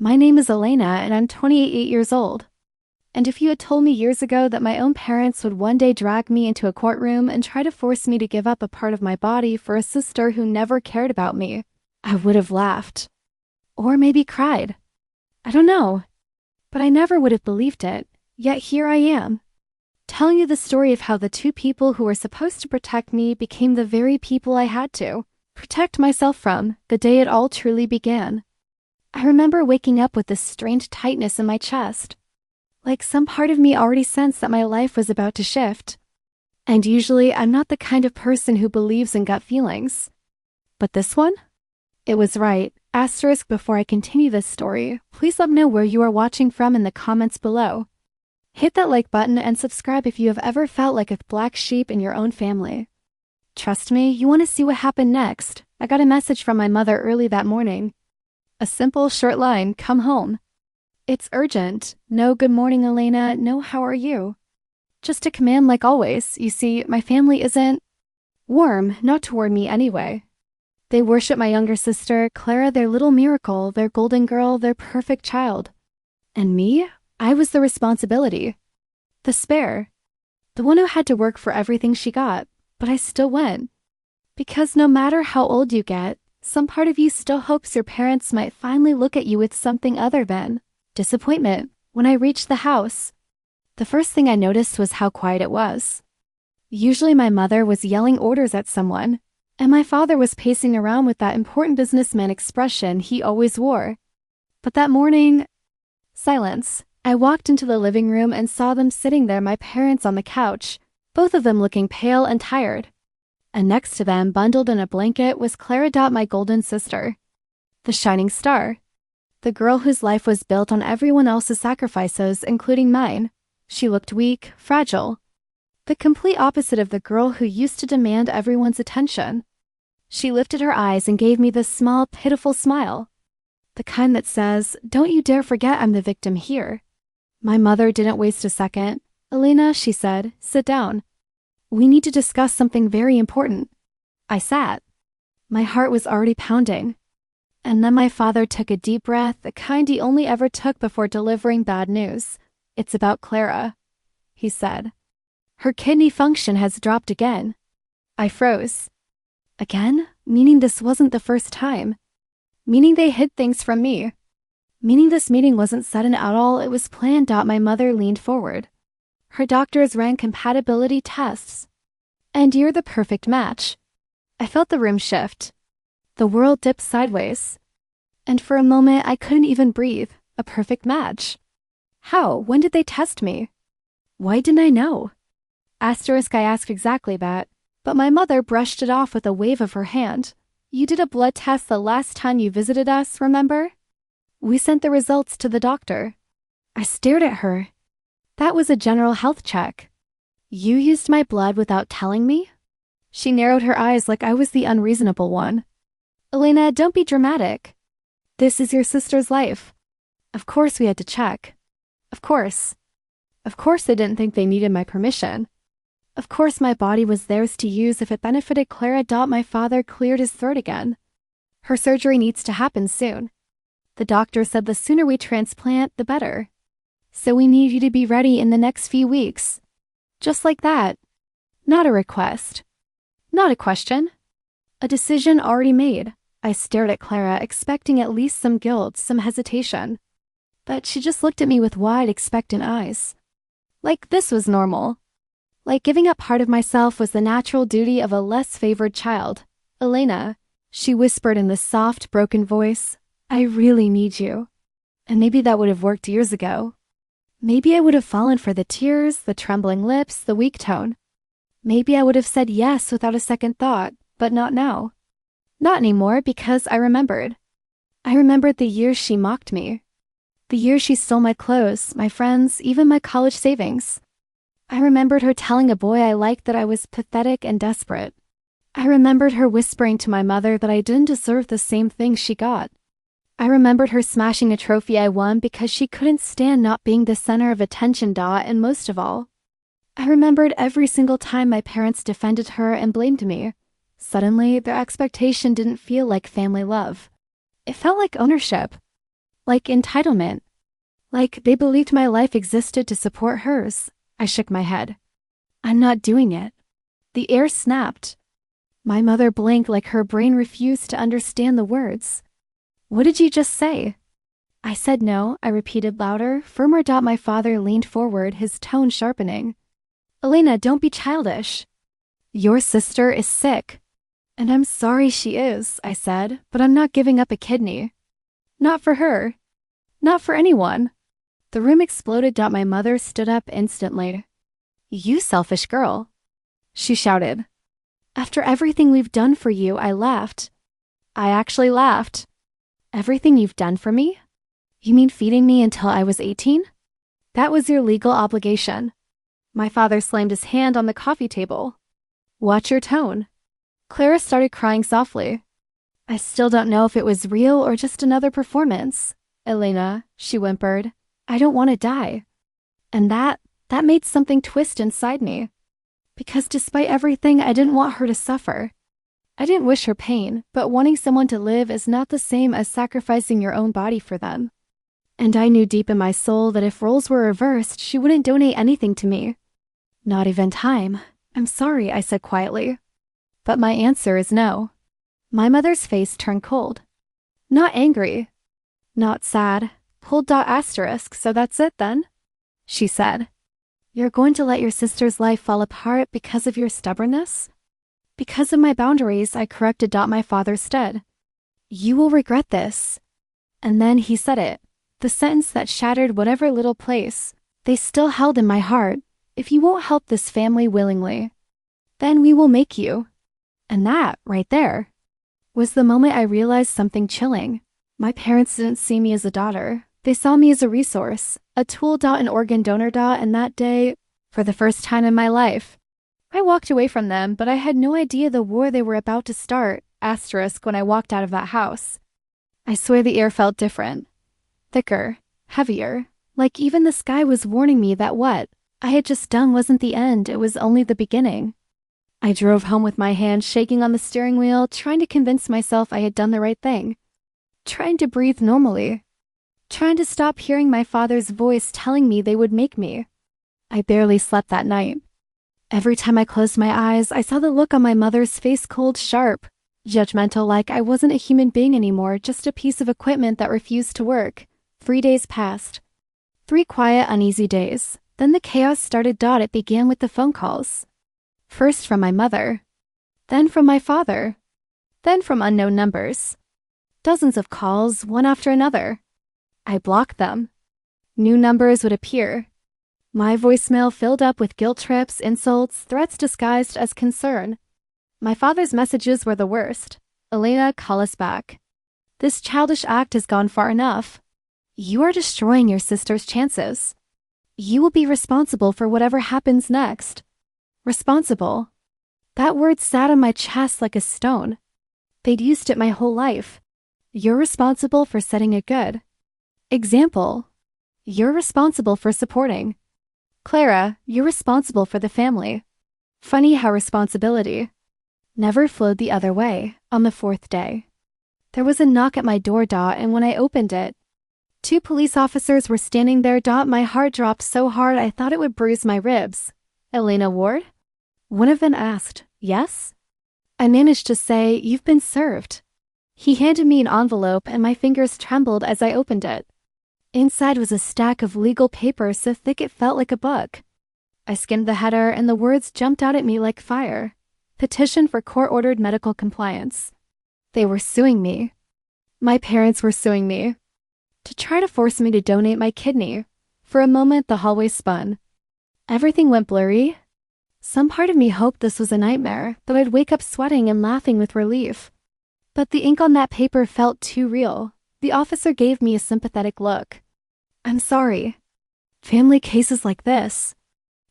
My name is Elena and I'm 28 years old. And if you had told me years ago that my own parents would one day drag me into a courtroom and try to force me to give up a part of my body for a sister who never cared about me, I would have laughed. Or maybe cried. I don't know. But I never would have believed it, yet here I am, telling you the story of how the two people who were supposed to protect me became the very people I had to protect myself from the day it all truly began. I remember waking up with this strange tightness in my chest, like some part of me already sensed that my life was about to shift. And usually I'm not the kind of person who believes in gut feelings. But this one? It was right. Asterisk before I continue this story, please let me know where you are watching from in the comments below. Hit that like button and subscribe if you have ever felt like a black sheep in your own family. Trust me, you want to see what happened next. I got a message from my mother early that morning. A simple, short line, come home. It's urgent. No good morning, Elena. No how are you? Just a command like always. You see, my family isn't warm, not toward me anyway. They worship my younger sister, Clara, their little miracle, their golden girl, their perfect child. And me? I was the responsibility. The spare. The one who had to work for everything she got. But I still went. Because no matter how old you get, some part of you still hopes your parents might finally look at you with something other than disappointment. When I reached the house, the first thing I noticed was how quiet it was. Usually my mother was yelling orders at someone, and my father was pacing around with that important businessman expression he always wore. But that morning, silence. I walked into the living room and saw them sitting there, my parents on the couch, both of them looking pale and tired. And next to them, bundled in a blanket, was Clara, my golden sister. The shining star. The girl whose life was built on everyone else's sacrifices, including mine. She looked weak, fragile. The complete opposite of the girl who used to demand everyone's attention. She lifted her eyes and gave me this small, pitiful smile. The kind that says, don't you dare forget I'm the victim here. My mother didn't waste a second. Elena, she said, sit down. We need to discuss something very important. I sat. My heart was already pounding. And then my father took a deep breath, the kind he only ever took before delivering bad news. It's about Clara, he said. Her kidney function has dropped again. I froze. Again? Meaning this wasn't the first time. Meaning they hid things from me. Meaning this meeting wasn't sudden at all, it was planned. My mother leaned forward. Her doctors ran compatibility tests. And you're the perfect match. I felt the room shift. The world dipped sideways. And for a moment I couldn't even breathe. A perfect match. How? When did they test me? Why didn't I know? Asterisk, I asked exactly that, but my mother brushed it off with a wave of her hand. You did a blood test the last time you visited us, remember? We sent the results to the doctor. I stared at her. That was a general health check. You used my blood without telling me? She narrowed her eyes like I was the unreasonable one. Elena, don't be dramatic. This is your sister's life. Of course we had to check. Of course. Of course they didn't think they needed my permission. Of course my body was theirs to use if it benefited Clara. My father cleared his throat again. Her surgery needs to happen soon. The doctor said the sooner we transplant, the better. So we need you to be ready in the next few weeks. Just like that. Not a request. Not a question. A decision already made. I stared at Clara, expecting at least some guilt, some hesitation. But she just looked at me with wide, expectant eyes. Like this was normal. Like giving up part of myself was the natural duty of a less favored child. Elena, she whispered in this soft, broken voice, I really need you. And maybe that would have worked years ago. Maybe I would have fallen for the tears, the trembling lips, the weak tone. Maybe I would have said yes without a second thought, but not now. Not anymore, because I remembered. I remembered the years she mocked me. The years she stole my clothes, my friends, even my college savings. I remembered her telling a boy I liked that I was pathetic and desperate. I remembered her whispering to my mother that I didn't deserve the same things she got. I remembered her smashing a trophy I won because she couldn't stand not being the center of attention. And most of all, I remembered every single time my parents defended her and blamed me. Suddenly, their expectation didn't feel like family love. It felt like ownership. Like entitlement. Like they believed my life existed to support hers. I shook my head. I'm not doing it. The air snapped. My mother blinked like her brain refused to understand the words. What did you just say? I said no, I repeated louder, firmer. My father leaned forward, his tone sharpening. Elena, don't be childish. Your sister is sick. And I'm sorry she is, I said, but I'm not giving up a kidney. Not for her. Not for anyone. The room exploded. My mother stood up instantly. You selfish girl. She shouted. After everything we've done for you, I laughed. I actually laughed. Everything you've done for me? You mean feeding me until I was 18? That was your legal obligation. My father slammed his hand on the coffee table. Watch your tone. Clara started crying softly. I still don't know if it was real or just another performance. Elena, she whimpered, I don't want to die. And that made something twist inside me. Because despite everything, I didn't want her to suffer. I didn't wish her pain, but wanting someone to live is not the same as sacrificing your own body for them. And I knew deep in my soul that if roles were reversed, she wouldn't donate anything to me. Not even time. I'm sorry, I said quietly. But my answer is no. My mother's face turned cold. Not angry. Not sad. Pulled asterisk, so that's it then? She said. You're going to let your sister's life fall apart because of your stubbornness? Because of my boundaries, I corrected. My father stood. You will regret this. And then he said it. The sentence that shattered whatever little place they still held in my heart. If you won't help this family willingly, then we will make you. And that, right there, was the moment I realized something chilling. My parents didn't see me as a daughter. They saw me as a resource, a tool. An organ donor. And that day, for the first time in my life, I walked away from them, but I had no idea the war they were about to start, asterisk, when I walked out of that house. I swear the air felt different. Thicker, heavier, like even the sky was warning me that what I had just done wasn't the end, it was only the beginning. I drove home with my hands shaking on the steering wheel, trying to convince myself I had done the right thing. Trying to breathe normally. Trying to stop hearing my father's voice telling me they would make me. I barely slept that night. Every time I closed my eyes, I saw the look on my mother's face, cold, sharp, judgmental, like I wasn't a human being anymore, just a piece of equipment that refused to work. 3 days passed. 3 quiet, uneasy days. Then the chaos started. It began with the phone calls. First from my mother. Then from my father. Then from unknown numbers. Dozens of calls, one after another. I blocked them. New numbers would appear. My voicemail filled up with guilt trips, insults, threats disguised as concern. My father's messages were the worst. Elena, call us back. This childish act has gone far enough. You are destroying your sister's chances. You will be responsible for whatever happens next. Responsible. That word sat on my chest like a stone. They'd used it my whole life. You're responsible for setting it good. Example. You're responsible for supporting. Clara, you're responsible for the family. Funny how responsibility never flowed the other way. On the 4th day, there was a knock at my door. And when I opened it, 2 police officers were standing there. My heart dropped so hard I thought it would bruise my ribs. Elena Ward? One of them asked, yes? I managed to say, you've been served. He handed me an envelope and my fingers trembled as I opened it. Inside was a stack of legal papers so thick it felt like a book. I skimmed the header and the words jumped out at me like fire. Petition for court-ordered medical compliance. They were suing me. My parents were suing me. To try to force me to donate my kidney. For a moment, the hallway spun. Everything went blurry. Some part of me hoped this was a nightmare, that I'd wake up sweating and laughing with relief. But the ink on that paper felt too real. The officer gave me a sympathetic look. I'm sorry. Family cases like this,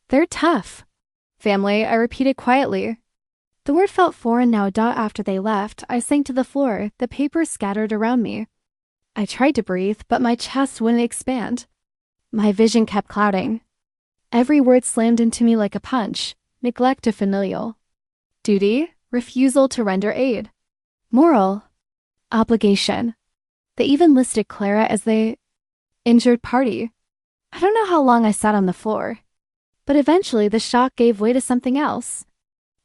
they're tough. Family, I repeated quietly. The word felt foreign now. After they left, I sank to the floor, the paper scattered around me. I tried to breathe, but my chest wouldn't expand. My vision kept clouding. Every word slammed into me like a punch. Neglect of familial duty, refusal to render aid, moral obligation. They even listed Clara as the injured party. I don't know how long I sat on the floor, but eventually the shock gave way to something else.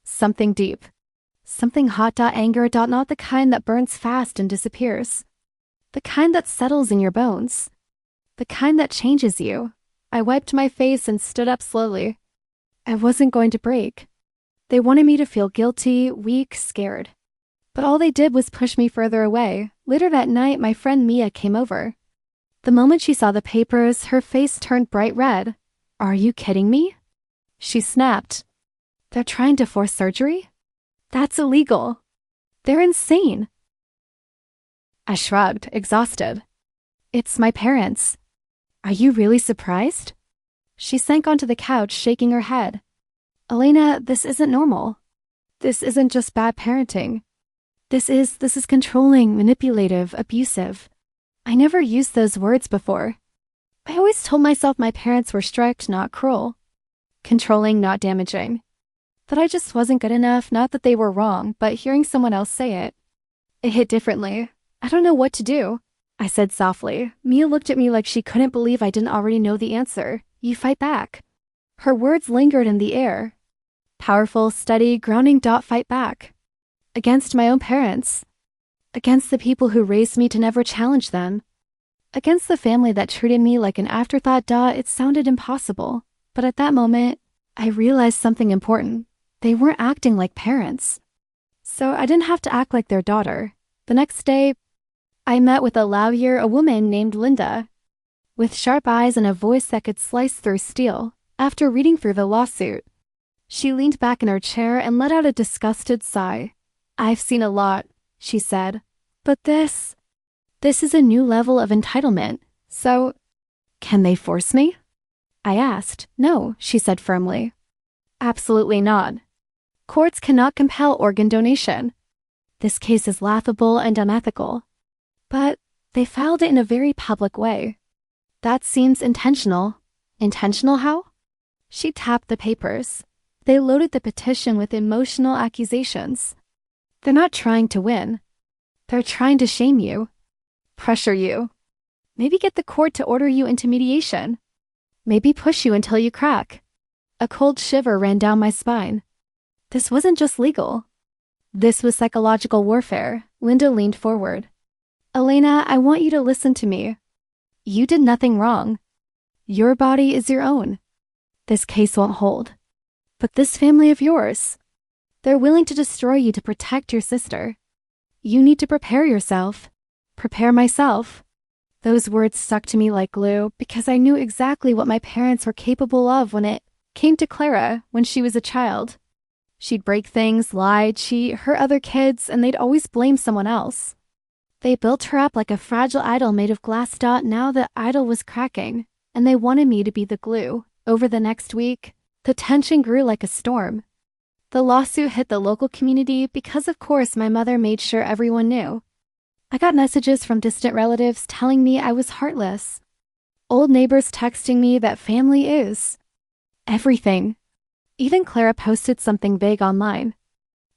Something deep. Something hot. Anger. Not the kind that burns fast and disappears. The kind that settles in your bones. The kind that changes you. I wiped my face and stood up slowly. I wasn't going to break. They wanted me to feel guilty, weak, scared. But all they did was push me further away. Later that night, my friend Mia came over. The moment she saw the papers, her face turned bright red. Are you kidding me? She snapped. They're trying to force surgery? That's illegal. They're insane. I shrugged, exhausted. It's my parents. Are you really surprised? She sank onto the couch, shaking her head. Elena, this isn't normal. This isn't just bad parenting. This is controlling, manipulative, abusive. I never used those words before. I always told myself my parents were strict, not cruel. Controlling, not damaging. That I just wasn't good enough, not that they were wrong, but hearing someone else say it. It hit differently. I don't know what to do, I said softly. Mia looked at me like she couldn't believe I didn't already know the answer. You fight back. Her words lingered in the air. Powerful, steady, grounding. Fight back. Against my own parents. Against the people who raised me to never challenge them. Against the family that treated me like an afterthought. It sounded impossible. But at that moment, I realized something important. They weren't acting like parents. So I didn't have to act like their daughter. The next day, I met with a lawyer, a woman named Linda, with sharp eyes and a voice that could slice through steel. After reading through the lawsuit, she leaned back in her chair and let out a disgusted sigh. I've seen a lot, she said. But this is a new level of entitlement. So, can they force me? I asked. No, she said firmly. Absolutely not. Courts cannot compel organ donation. This case is laughable and unethical. But they filed it in a very public way. That seems intentional. Intentional how? She tapped the papers. They loaded the petition with emotional accusations. They're not trying to win. They're trying to shame you. Pressure you. Maybe get the court to order you into mediation. Maybe push you until you crack. A cold shiver ran down my spine. This wasn't just legal. This was psychological warfare. Linda leaned forward. Elena, I want you to listen to me. You did nothing wrong. Your body is your own. This case won't hold. But this family of yours, they're willing to destroy you to protect your sister. You need to prepare yourself. Prepare myself. Those words stuck to me like glue because I knew exactly what my parents were capable of when it came to Clara when she was a child. She'd break things, lie, cheat, hurt other kids, and they'd always blame someone else. They built her up like a fragile idol made of glass. Now the idol was cracking, and they wanted me to be the glue. Over the next week, the tension grew like a storm. The lawsuit hit the local community because, of course, my mother made sure everyone knew. I got messages from distant relatives telling me I was heartless. Old neighbors texting me that family is everything. Even Clara posted something vague online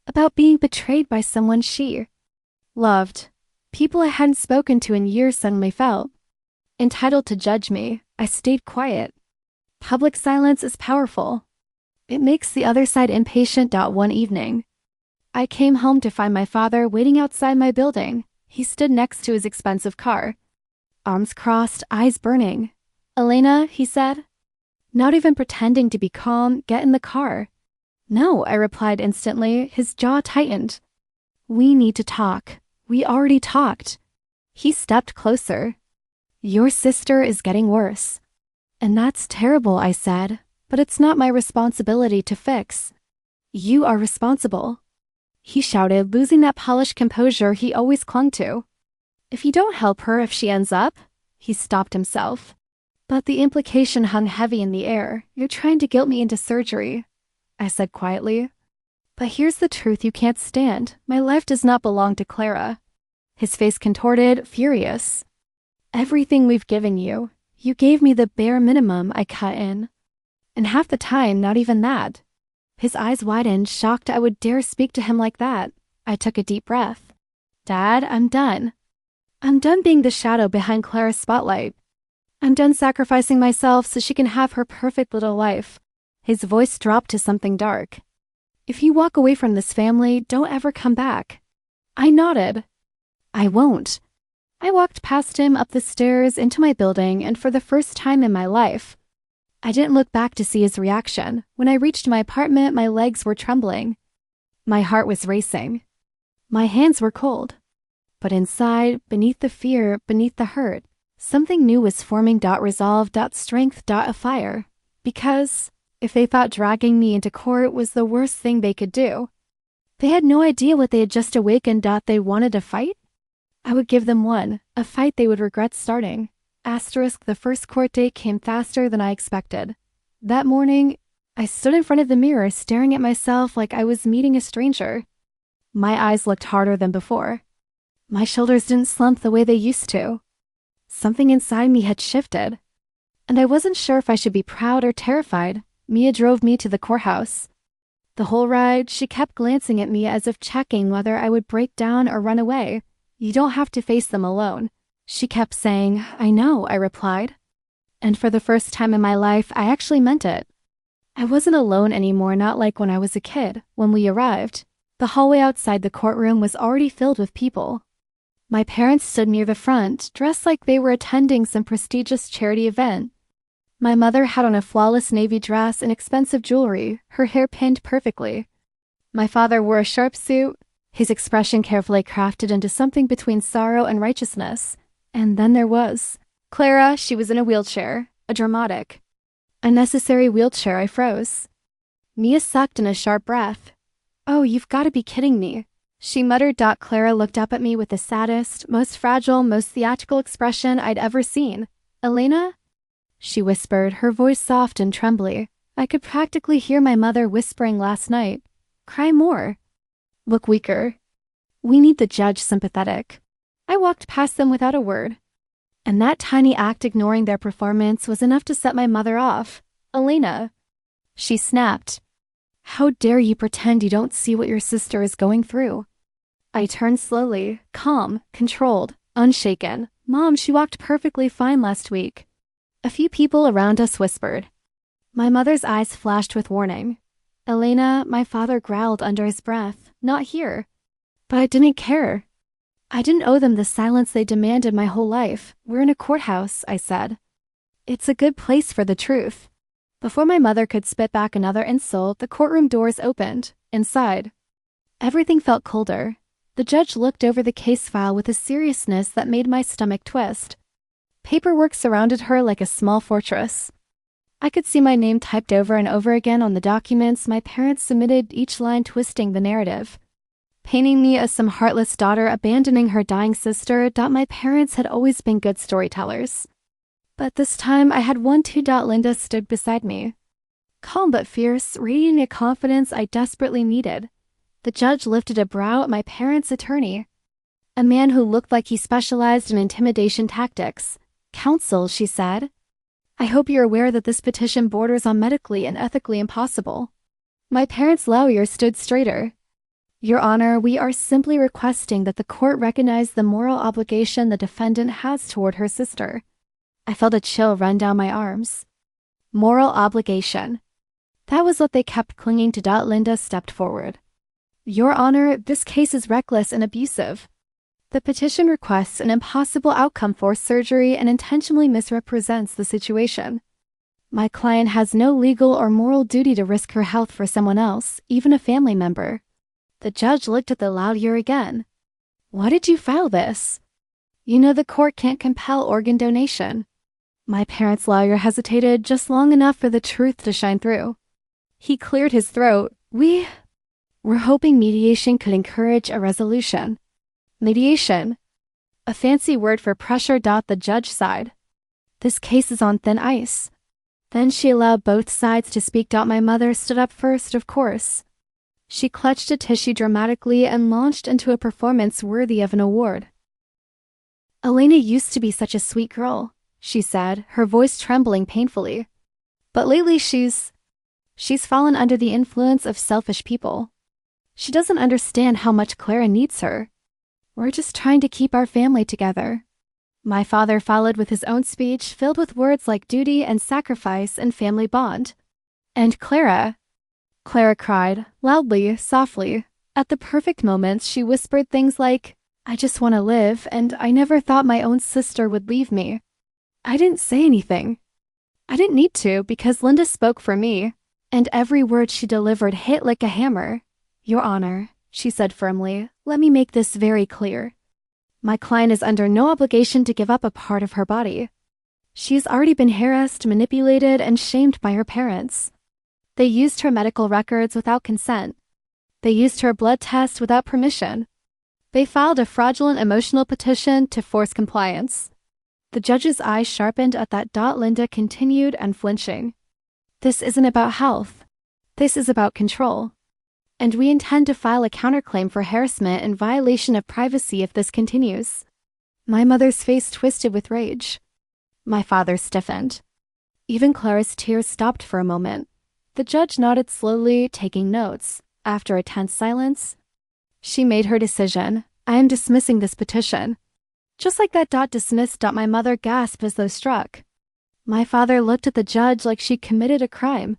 about being betrayed by someone she loved. People I hadn't spoken to in years suddenly felt entitled to judge me. I stayed quiet. Public silence is powerful. It makes the other side impatient. One evening, I came home to find my father waiting outside my building. He stood next to his expensive car, arms crossed, eyes burning. Elena, he said, not even pretending to be calm, get in the car. No, I replied instantly. His jaw tightened. We need to talk. We already talked. He stepped closer. Your sister is getting worse. And that's terrible, I said, but it's not my responsibility to fix. You are responsible. He shouted, losing that polished composure he always clung to. If you don't help her if she ends up, he stopped himself. But the implication hung heavy in the air. You're trying to guilt me into surgery, I said quietly. But here's the truth you can't stand. My life does not belong to Clara. His face contorted, furious. Everything we've given you, you gave me the bare minimum, I cut in. And half the time, not even that. His eyes widened, shocked I would dare speak to him like that. I took a deep breath. Dad, I'm done. I'm done being the shadow behind Clara's spotlight. I'm done sacrificing myself so she can have her perfect little life. His voice dropped to something dark. If you walk away from this family, don't ever come back. I nodded. I won't. I walked past him up the stairs into my building, and for the first time in my life, I didn't look back to see his reaction. When I reached my apartment, my legs were trembling. My heart was racing. My hands were cold. But inside, beneath the fear, beneath the hurt, something new was forming. Resolve, strength, a fire. Because if they thought dragging me into court was the worst thing they could do, they had no idea what they had just awakened. They wanted to fight? I would give them one, a fight they would regret starting. The first court date came faster than I expected. That morning, I stood in front of the mirror staring at myself like I was meeting a stranger. My eyes looked harder than before. My shoulders didn't slump the way they used to. Something inside me had shifted, and I wasn't sure if I should be proud or terrified. Mia drove me to the courthouse. The whole ride, she kept glancing at me as if checking whether I would break down or run away. You don't have to face them alone. She kept saying, I know, I replied. And for the first time in my life, I actually meant it. I wasn't alone anymore, not like when I was a kid. When we arrived, the hallway outside the courtroom was already filled with people. My parents stood near the front, dressed like they were attending some prestigious charity event. My mother had on a flawless navy dress and expensive jewelry, her hair pinned perfectly. My father wore a sharp suit, his expression carefully crafted into something between sorrow and righteousness. And then there was Clara. She was in a wheelchair, a dramatic, unnecessary wheelchair. I froze. Mia sucked in a sharp breath. Oh, you've got to be kidding me, she muttered. Clara looked up at me with the saddest, most fragile, most theatrical expression I'd ever seen. Elena? She whispered, her voice soft and trembly. I could practically hear my mother whispering last night. Cry more. Look weaker. We need the judge. Sympathetic. I walked past them without a word. And that tiny act, ignoring their performance, was enough to set my mother off. Elena, she snapped. How dare you pretend you don't see what your sister is going through? I turned slowly, calm, controlled, unshaken. Mom, she walked perfectly fine last week. A few people around us whispered. My mother's eyes flashed with warning. Elena, my father growled under his breath. Not here. But I didn't care. I didn't owe them the silence they demanded my whole life. We're in a courthouse, I said. It's a good place for the truth. Before my mother could spit back another insult, the courtroom doors opened. Inside, everything felt colder. The judge looked over the case file with a seriousness that made my stomach twist. Paperwork surrounded her like a small fortress. I could see my name typed over and over again on the documents my parents submitted, each line twisting the narrative, painting me as some heartless daughter abandoning her dying sister. My parents had always been good storytellers. But this time I had one too. Linda stood beside me, calm but fierce, radiating a confidence I desperately needed. The judge lifted a brow at my parents' attorney, a man who looked like he specialized in intimidation tactics. Counsel, she said, I hope you're aware that this petition borders on medically and ethically impossible. My parents' lawyer stood straighter. Your Honor, we are simply requesting that the court recognize the moral obligation the defendant has toward her sister. I felt a chill run down my arms. Moral obligation. That was what they kept clinging to. Linda stepped forward. Your Honor, this case is reckless and abusive. The petition requests an impossible outcome, forced surgery, and intentionally misrepresents the situation. My client has no legal or moral duty to risk her health for someone else, even a family member. The judge looked at the lawyer again. Why did you file this? You know the court can't compel organ donation. My parents' lawyer hesitated just long enough for the truth to shine through. He cleared his throat. We're hoping mediation could encourage a resolution. Mediation. A fancy word for pressure. The judge sighed. This case is on thin ice. Then she allowed both sides to speak. My mother stood up first, of course. She clutched a tissue dramatically and launched into a performance worthy of an award. Elena used to be such a sweet girl, she said, her voice trembling painfully. But lately she's fallen under the influence of selfish people. She doesn't understand how much Clara needs her. We're just trying to keep our family together." My father followed with his own speech filled with words like duty and sacrifice and family bond. "And Clara," Clara cried, loudly, softly. At the perfect moments, she whispered things like, "I just want to live, and I never thought my own sister would leave me." I didn't say anything. I didn't need to because Linda spoke for me, and every word she delivered hit like a hammer. "Your Honor," she said firmly, "let me make this very clear. My client is under no obligation to give up a part of her body. She's already been harassed, manipulated, and shamed by her parents. They used her medical records without consent. They used her blood test without permission. They filed a fraudulent emotional petition to force compliance." The judge's eyes sharpened at that. Linda continued, unflinching. "This isn't about health. This is about control. And we intend to file a counterclaim for harassment and violation of privacy if this continues." My mother's face twisted with rage. My father stiffened. Even Clara's tears stopped for a moment. The judge nodded slowly, taking notes. After a tense silence, she made her decision. "I am dismissing this petition." Just like that. Dismissed. My mother gasped as though struck. My father looked at the judge like she committed a crime.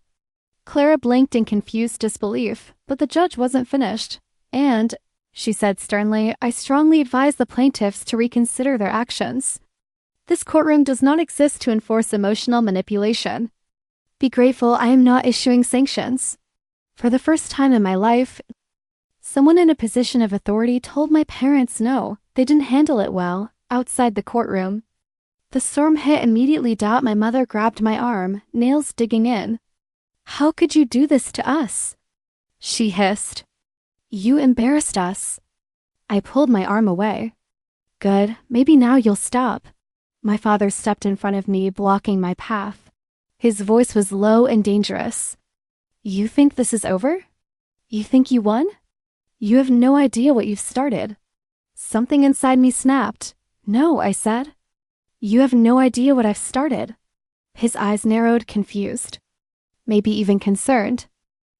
Clara blinked in confused disbelief, but the judge wasn't finished. "And," she said sternly, "I strongly advise the plaintiffs to reconsider their actions. This courtroom does not exist to enforce emotional manipulation. Be grateful I am not issuing sanctions." For the first time in my life, someone in a position of authority told my parents no, they didn't handle it well, outside the courtroom. The storm hit immediately. My mother grabbed my arm, nails digging in. "How could you do this to us?" she hissed. "You embarrassed us." I pulled my arm away. "Good, maybe now you'll stop." My father stepped in front of me, blocking my path. His voice was low and dangerous. "You think this is over? You think you won? You have no idea what you've started." Something inside me snapped. "No," I said. "You have no idea what I've started." His eyes narrowed, confused. Maybe even concerned.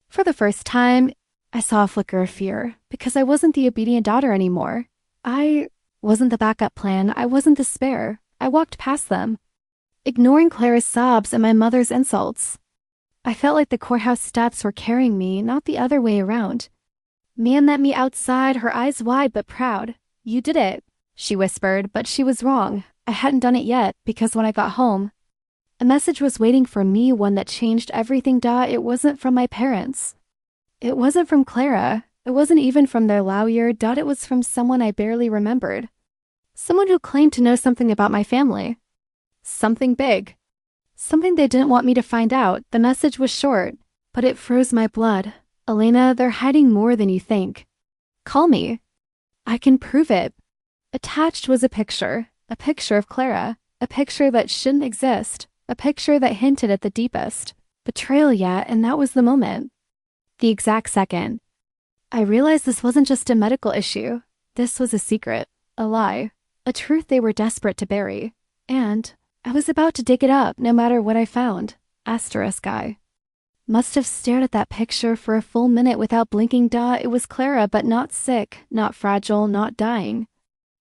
For the first time, I saw a flicker of fear, because I wasn't the obedient daughter anymore. I wasn't the backup plan. I wasn't the spare. I walked past them, ignoring Clara's sobs and my mother's insults. I felt like the courthouse steps were carrying me, not the other way around. Mia met me outside, her eyes wide but proud. "You did it," she whispered, but she was wrong. I hadn't done it yet, because when I got home, a message was waiting for me, one that changed everything. It wasn't from my parents. It wasn't from Clara. It wasn't even from their lawyer. It was from someone I barely remembered. Someone who claimed to know something about my family. Something big. Something they didn't want me to find out. The message was short, but it froze my blood. "Elena, they're hiding more than you think. Call me. I can prove it." Attached was a picture of Clara, a picture that shouldn't exist, a picture that hinted at the deepest betrayal yet, and that was the moment. The exact second. I realized this wasn't just a medical issue. This was a secret, a lie, a truth they were desperate to bury. And I was about to dig it up no matter what I found. I must have stared at that picture for a full minute without blinking. It was Clara, but not sick, not fragile, not dying.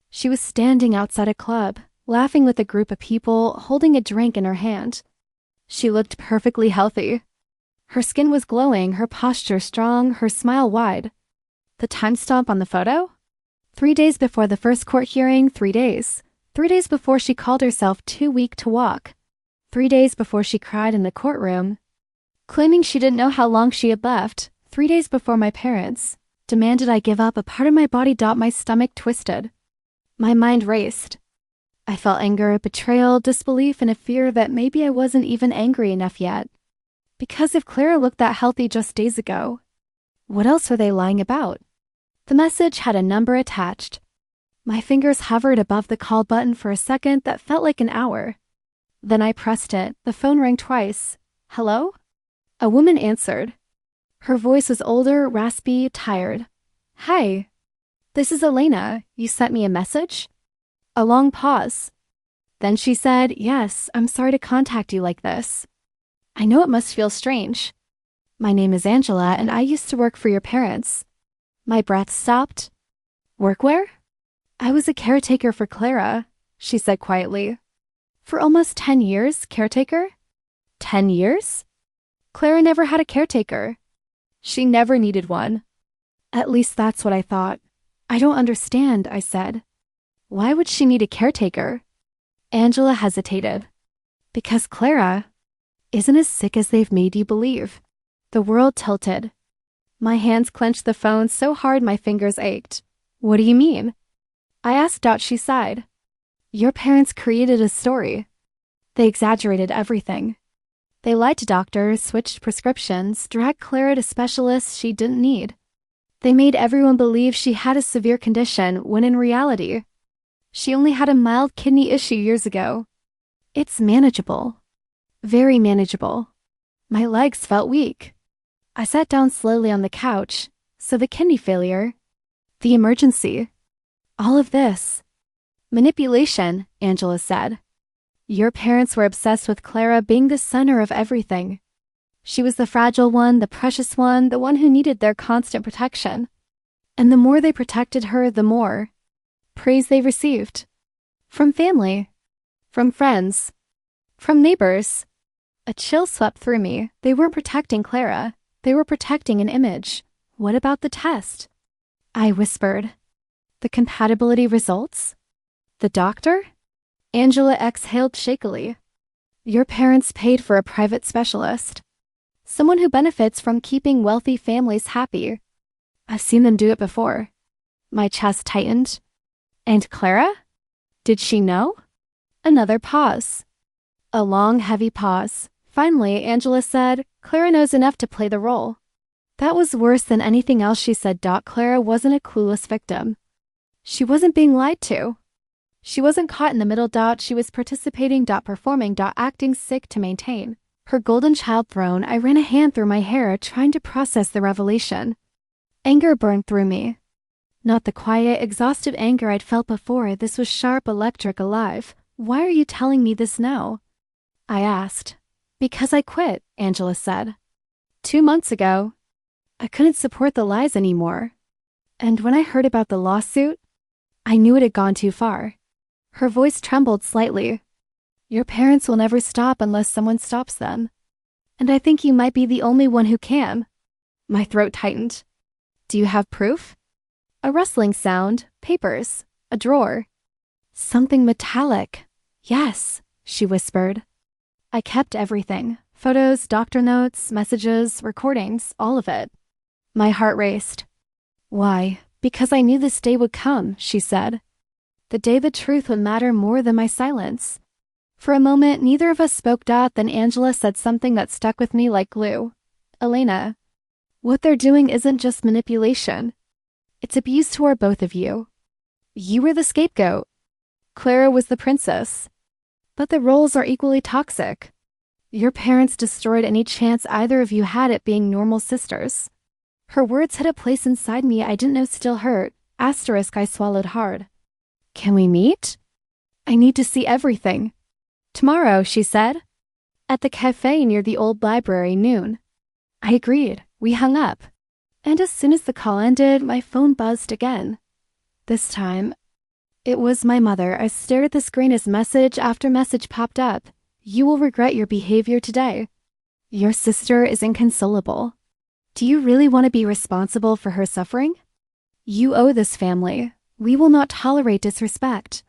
She was standing outside a club, laughing with a group of people, holding a drink in her hand. She looked perfectly healthy. Her skin was glowing, her posture strong, her smile wide. The timestamp on the photo? 3 days before the first court hearing, 3 days. 3 days before she called herself too weak to walk. 3 days before she cried in the courtroom, claiming she didn't know how long she had left. 3 days before my parents demanded I give up a part of my body. My stomach twisted. My mind raced. I felt anger, betrayal, disbelief, and a fear that maybe I wasn't even angry enough yet. Because if Clara looked that healthy just days ago, what else were they lying about? The message had a number attached. My fingers hovered above the call button for a second that felt like an hour. Then I pressed it. The phone rang twice. "Hello?" A woman answered. Her voice was older, raspy, tired. "Hi. This is Elena. You sent me a message?" A long pause. Then she said, "Yes, I'm sorry to contact you like this. I know it must feel strange. My name is Angela, and I used to work for your parents." My breath stopped. "Work where?" I was a caretaker for Clara, she said quietly. For almost 10 years, caretaker? 10 years? Clara never had a caretaker. She never needed one. At least that's what I thought. I don't understand, I said. Why would she need a caretaker? Angela hesitated. Because Clara isn't as sick as they've made you believe. The world tilted. My hands clenched the phone so hard my fingers ached. What do you mean? I asked out. She sighed. Your parents created a story. They exaggerated everything. They lied to doctors, switched prescriptions, dragged Clara to specialists she didn't need. They made everyone believe she had a severe condition when in reality, she only had a mild kidney issue years ago. It's manageable. Very manageable. My legs felt weak. I sat down slowly on the couch. So the kidney failure, the emergency, all of this. Manipulation, Angela said. Your parents were obsessed with Clara being the center of everything. She was the fragile one, the precious one, the one who needed their constant protection. And the more they protected her, the more praise they received. From family, from friends, from neighbors. A chill swept through me. They weren't protecting Clara. They were protecting an image. What about the test? I whispered. The compatibility results? The doctor? Angela exhaled shakily. Your parents paid for a private specialist. Someone who benefits from keeping wealthy families happy. I've seen them do it before. My chest tightened. And Clara? Did she know? Another pause. A long, heavy pause. Finally, Angela said, Clara knows enough to play the role. That was worse than anything else she said. Clara wasn't a clueless victim. She wasn't being lied to. She wasn't caught in the middle. She was participating. Performing. Acting sick to maintain her golden child throne. I ran a hand through my hair, trying to process the revelation. Anger burned through me. Not the quiet, exhausted anger I'd felt before. This was sharp, electric, alive. Why are you telling me this now? I asked. Because I quit, Angela said. 2 months ago. I couldn't support the lies anymore. And when I heard about the lawsuit, I knew it had gone too far. Her voice trembled slightly. Your parents will never stop unless someone stops them. And I think you might be the only one who can. My throat tightened. Do you have proof? A rustling sound, papers, a drawer. Something metallic. Yes, she whispered. I kept everything. Photos, doctor notes, messages, recordings, all of it. My heart raced. Why? Because I knew this day would come, she said. The day the truth would matter more than my silence. For a moment, neither of us spoke. Then Angela said something that stuck with me like glue. Elena, what they're doing isn't just manipulation. It's abuse toward both of you. You were the scapegoat. Clara was the princess. But the roles are equally toxic. Your parents destroyed any chance either of you had at being normal sisters. Her words hit a place inside me I didn't know still hurt. Asterisk. I swallowed hard. Can we meet? I need to see everything. Tomorrow, she said. At the cafe near the old library, noon. I agreed. We hung up. And as soon as the call ended, my phone buzzed again. This time, it was my mother. I stared at the screen as message after message popped up. You will regret your behavior today. Your sister is inconsolable. Do you really want to be responsible for her suffering? You owe this family. We will not tolerate disrespect.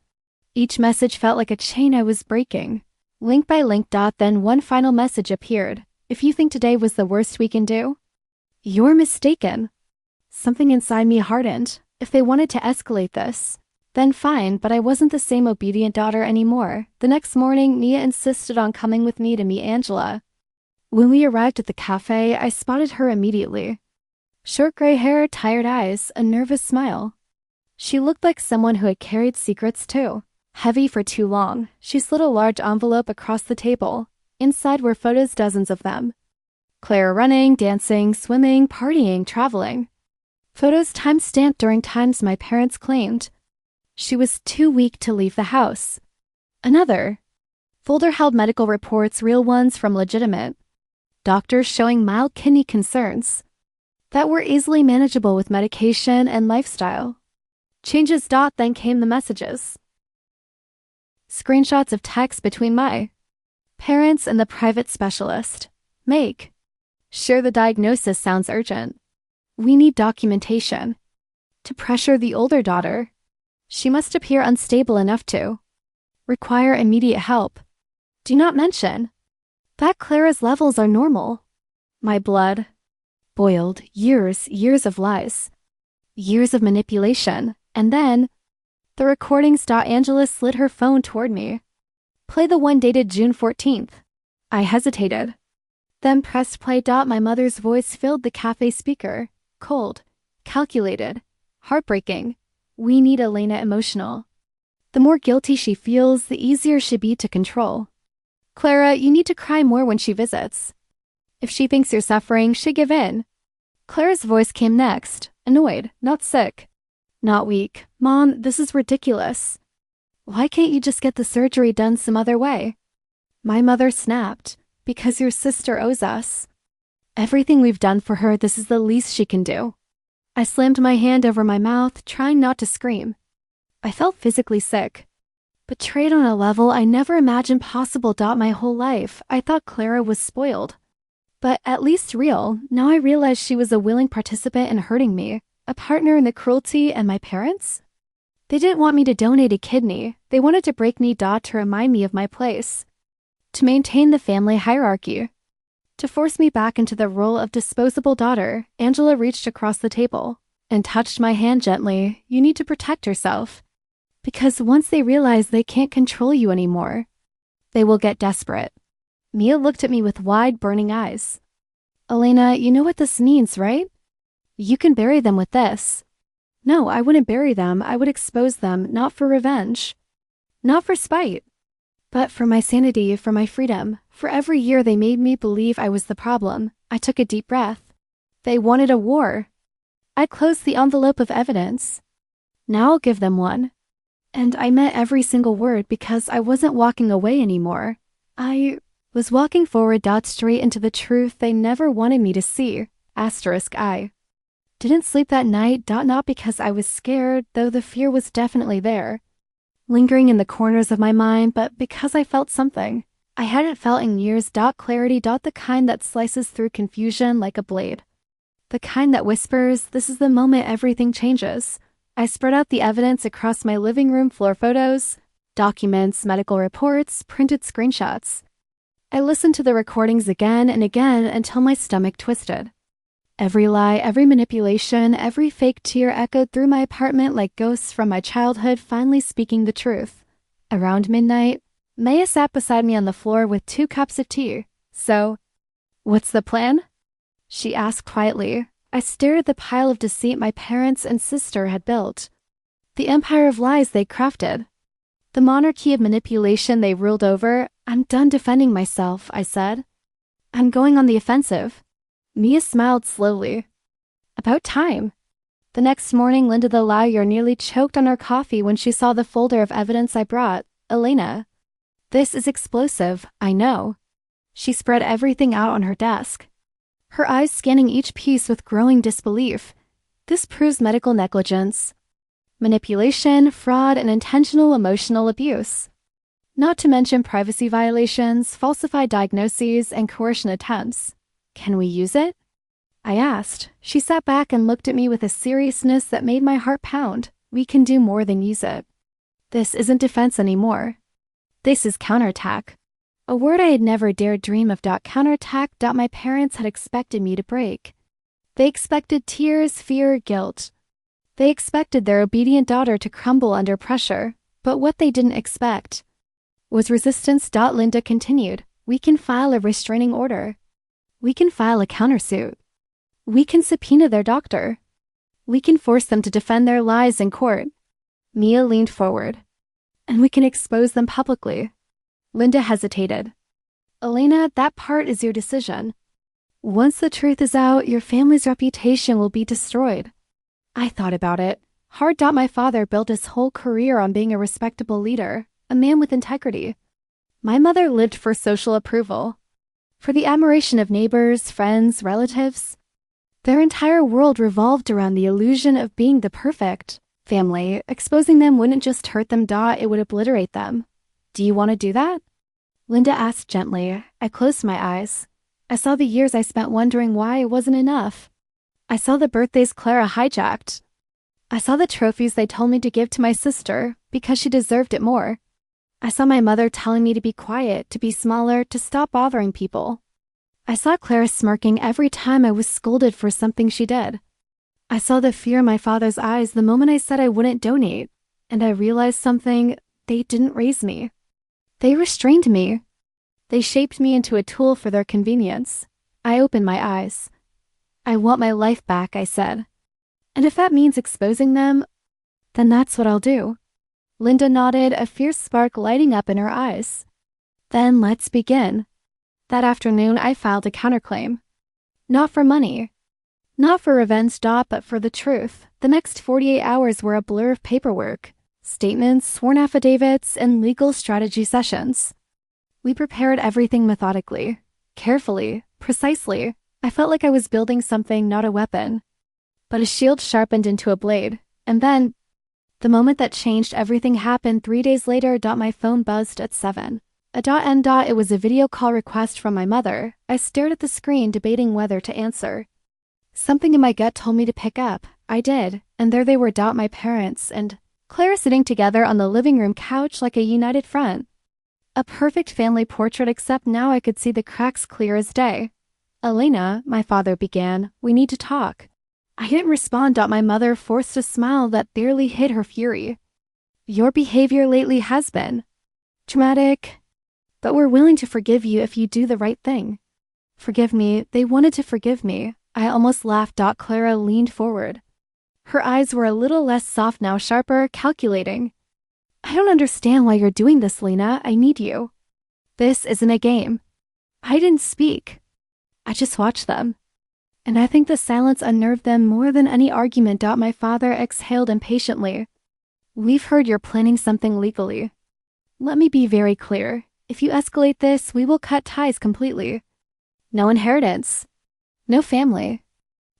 Each message felt like a chain I was breaking. Link by link. Then one final message appeared. If you think today was the worst we can do, you're mistaken. Something inside me hardened. If they wanted to escalate this, then fine, but I wasn't the same obedient daughter anymore. The next morning, Nia insisted on coming with me to meet Angela. When we arrived at the cafe, I spotted her immediately. Short gray hair, tired eyes, a nervous smile. She looked like someone who had carried secrets too. Heavy for too long, she slid a large envelope across the table. Inside were photos, dozens of them. Clara running, dancing, swimming, partying, traveling. Photos time-stamped during times my parents claimed. She was too weak to leave the house. Another folder held medical reports, real ones from legitimate doctors showing mild kidney concerns that were easily manageable with medication and lifestyle. Changes. Then came the messages. Screenshots of text between my parents and the private specialist. Make sure the diagnosis sounds urgent. We need documentation. To pressure the older daughter. She must appear unstable enough to require immediate help. Do not mention that Clara's levels are normal. My blood boiled. Years of lies. Years of manipulation. And then the recordings. Angela slid her phone toward me. Play the one dated June 14th. I hesitated. Then pressed play. My mother's voice filled the cafe speaker. Cold. Calculated. Heartbreaking. We need Elena emotional. The more guilty she feels, the easier she'll be to control. Clara, you need to cry more when she visits. If she thinks you're suffering, she'll give in. Clara's voice came next, annoyed, not sick. Not weak. Mom, this is ridiculous. Why can't you just get the surgery done some other way? My mother snapped. Because your sister owes us. Everything we've done for her, this is the least she can do. I slammed my hand over my mouth, trying not to scream. I felt physically sick. Betrayed on a level I never imagined possible. My whole life, I thought Clara was spoiled. But at least real. Now I realized she was a willing participant in hurting me, a partner in the cruelty. And my parents? They didn't want me to donate a kidney. They wanted to break me. To remind me of my place. To maintain the family hierarchy. To force me back into the role of disposable daughter. Angela reached across the table and touched my hand gently. You need to protect yourself. Because once they realize they can't control you anymore, they will get desperate. Mia looked at me with wide, burning eyes. Elena, you know what this means, right? You can bury them with this. No, I wouldn't bury them. I would expose them, not for revenge. Not for spite. But for my sanity, for my freedom. For every year they made me believe I was the problem. I took a deep breath. They wanted a war. I closed the envelope of evidence. Now I'll give them one. And I meant every single word because I wasn't walking away anymore. I was walking forward. Straight into the truth they never wanted me to see. I didn't sleep that night. Not because I was scared, though the fear was definitely there, lingering in the corners of my mind, but because I felt something I hadn't felt in years. Clarity. The kind that slices through confusion like a blade. The kind that whispers, this is the moment everything changes. I spread out the evidence across my living room floor. Photos, documents, medical reports, printed screenshots. I listened to the recordings again and again until my stomach twisted. Every lie, every manipulation, every fake tear echoed through my apartment like ghosts from my childhood finally speaking the truth. Around midnight, Maya sat beside me on the floor with 2 cups of tea. So, what's the plan? She asked quietly. I stared at the pile of deceit my parents and sister had built. The empire of lies they crafted. The monarchy of manipulation they ruled over. I'm done defending myself, I said. I'm going on the offensive. Mia smiled slowly. About time. The next morning, Linda the lawyer nearly choked on her coffee when she saw the folder of evidence I brought. Elena. This is explosive, I know. She spread everything out on her desk, her eyes scanning each piece with growing disbelief. This proves medical negligence, manipulation, fraud, and intentional emotional abuse. Not to mention privacy violations, falsified diagnoses, and coercion attempts. Can we use it? I asked. She sat back and looked at me with a seriousness that made my heart pound. We can do more than use it. This isn't defense anymore. This is counterattack. A word I had never dared dream of. Counterattack. My parents had expected me to break. They expected tears, fear, guilt. They expected their obedient daughter to crumble under pressure. But what they didn't expect was resistance. Linda continued. We can file a restraining order. We can file a countersuit. We can subpoena their doctor. We can force them to defend their lies in court. Mia leaned forward. And we can expose them publicly. Linda hesitated. Elena, that part is your decision. Once the truth is out, your family's reputation will be destroyed. I thought about it. Hard. My father built his whole career on being a respectable leader, a man with integrity. My mother lived for social approval, for the admiration of neighbors, friends, relatives. Their entire world revolved around the illusion of being the perfect, Family. Exposing them wouldn't just hurt them, it would obliterate them. Do you want to do that? Linda asked gently. I closed my eyes. I saw the years I spent wondering why it wasn't enough. I saw the birthdays Clara hijacked. I saw the trophies they told me to give to my sister because she deserved it more. I saw my mother telling me to be quiet, to be smaller, to stop bothering people. I saw Clara smirking every time I was scolded for something she did. I saw the fear in my father's eyes the moment I said I wouldn't donate, and I realized something. They didn't raise me. They restrained me. They shaped me into a tool for their convenience. I opened my eyes. I want my life back, I said. And if that means exposing them, then that's what I'll do. Linda nodded, a fierce spark lighting up in her eyes. Then let's begin. That afternoon, I filed a counterclaim. Not for money. Not for revenge, but for the truth. The next 48 hours were a blur of paperwork, statements, sworn affidavits, and legal strategy sessions. We prepared everything methodically, carefully, precisely. I felt like I was building something, not a weapon, but a shield sharpened into a blade. And then, the moment that changed everything happened 3 days later. My phone buzzed at 7. It was a video call request from my mother. I stared at the screen, debating whether to answer. Something in my gut told me to pick up. I did, and there they were, my parents and Clara sitting together on the living room couch like a united front. A perfect family portrait, except now I could see the cracks clear as day. Elena, my father began, we need to talk. I didn't respond. My mother forced a smile that barely hid her fury. Your behavior lately has been dramatic, but we're willing to forgive you if you do the right thing. Forgive me. They wanted to forgive me. I almost laughed. Clara leaned forward. Her eyes were a little less soft now, sharper, calculating. I don't understand why you're doing this, Lena. I need you. This isn't a game. I didn't speak. I just watched them. And I think the silence unnerved them more than any argument. My father exhaled impatiently. We've heard you're planning something legally. Let me be very clear. If you escalate this, we will cut ties completely. No inheritance. No family.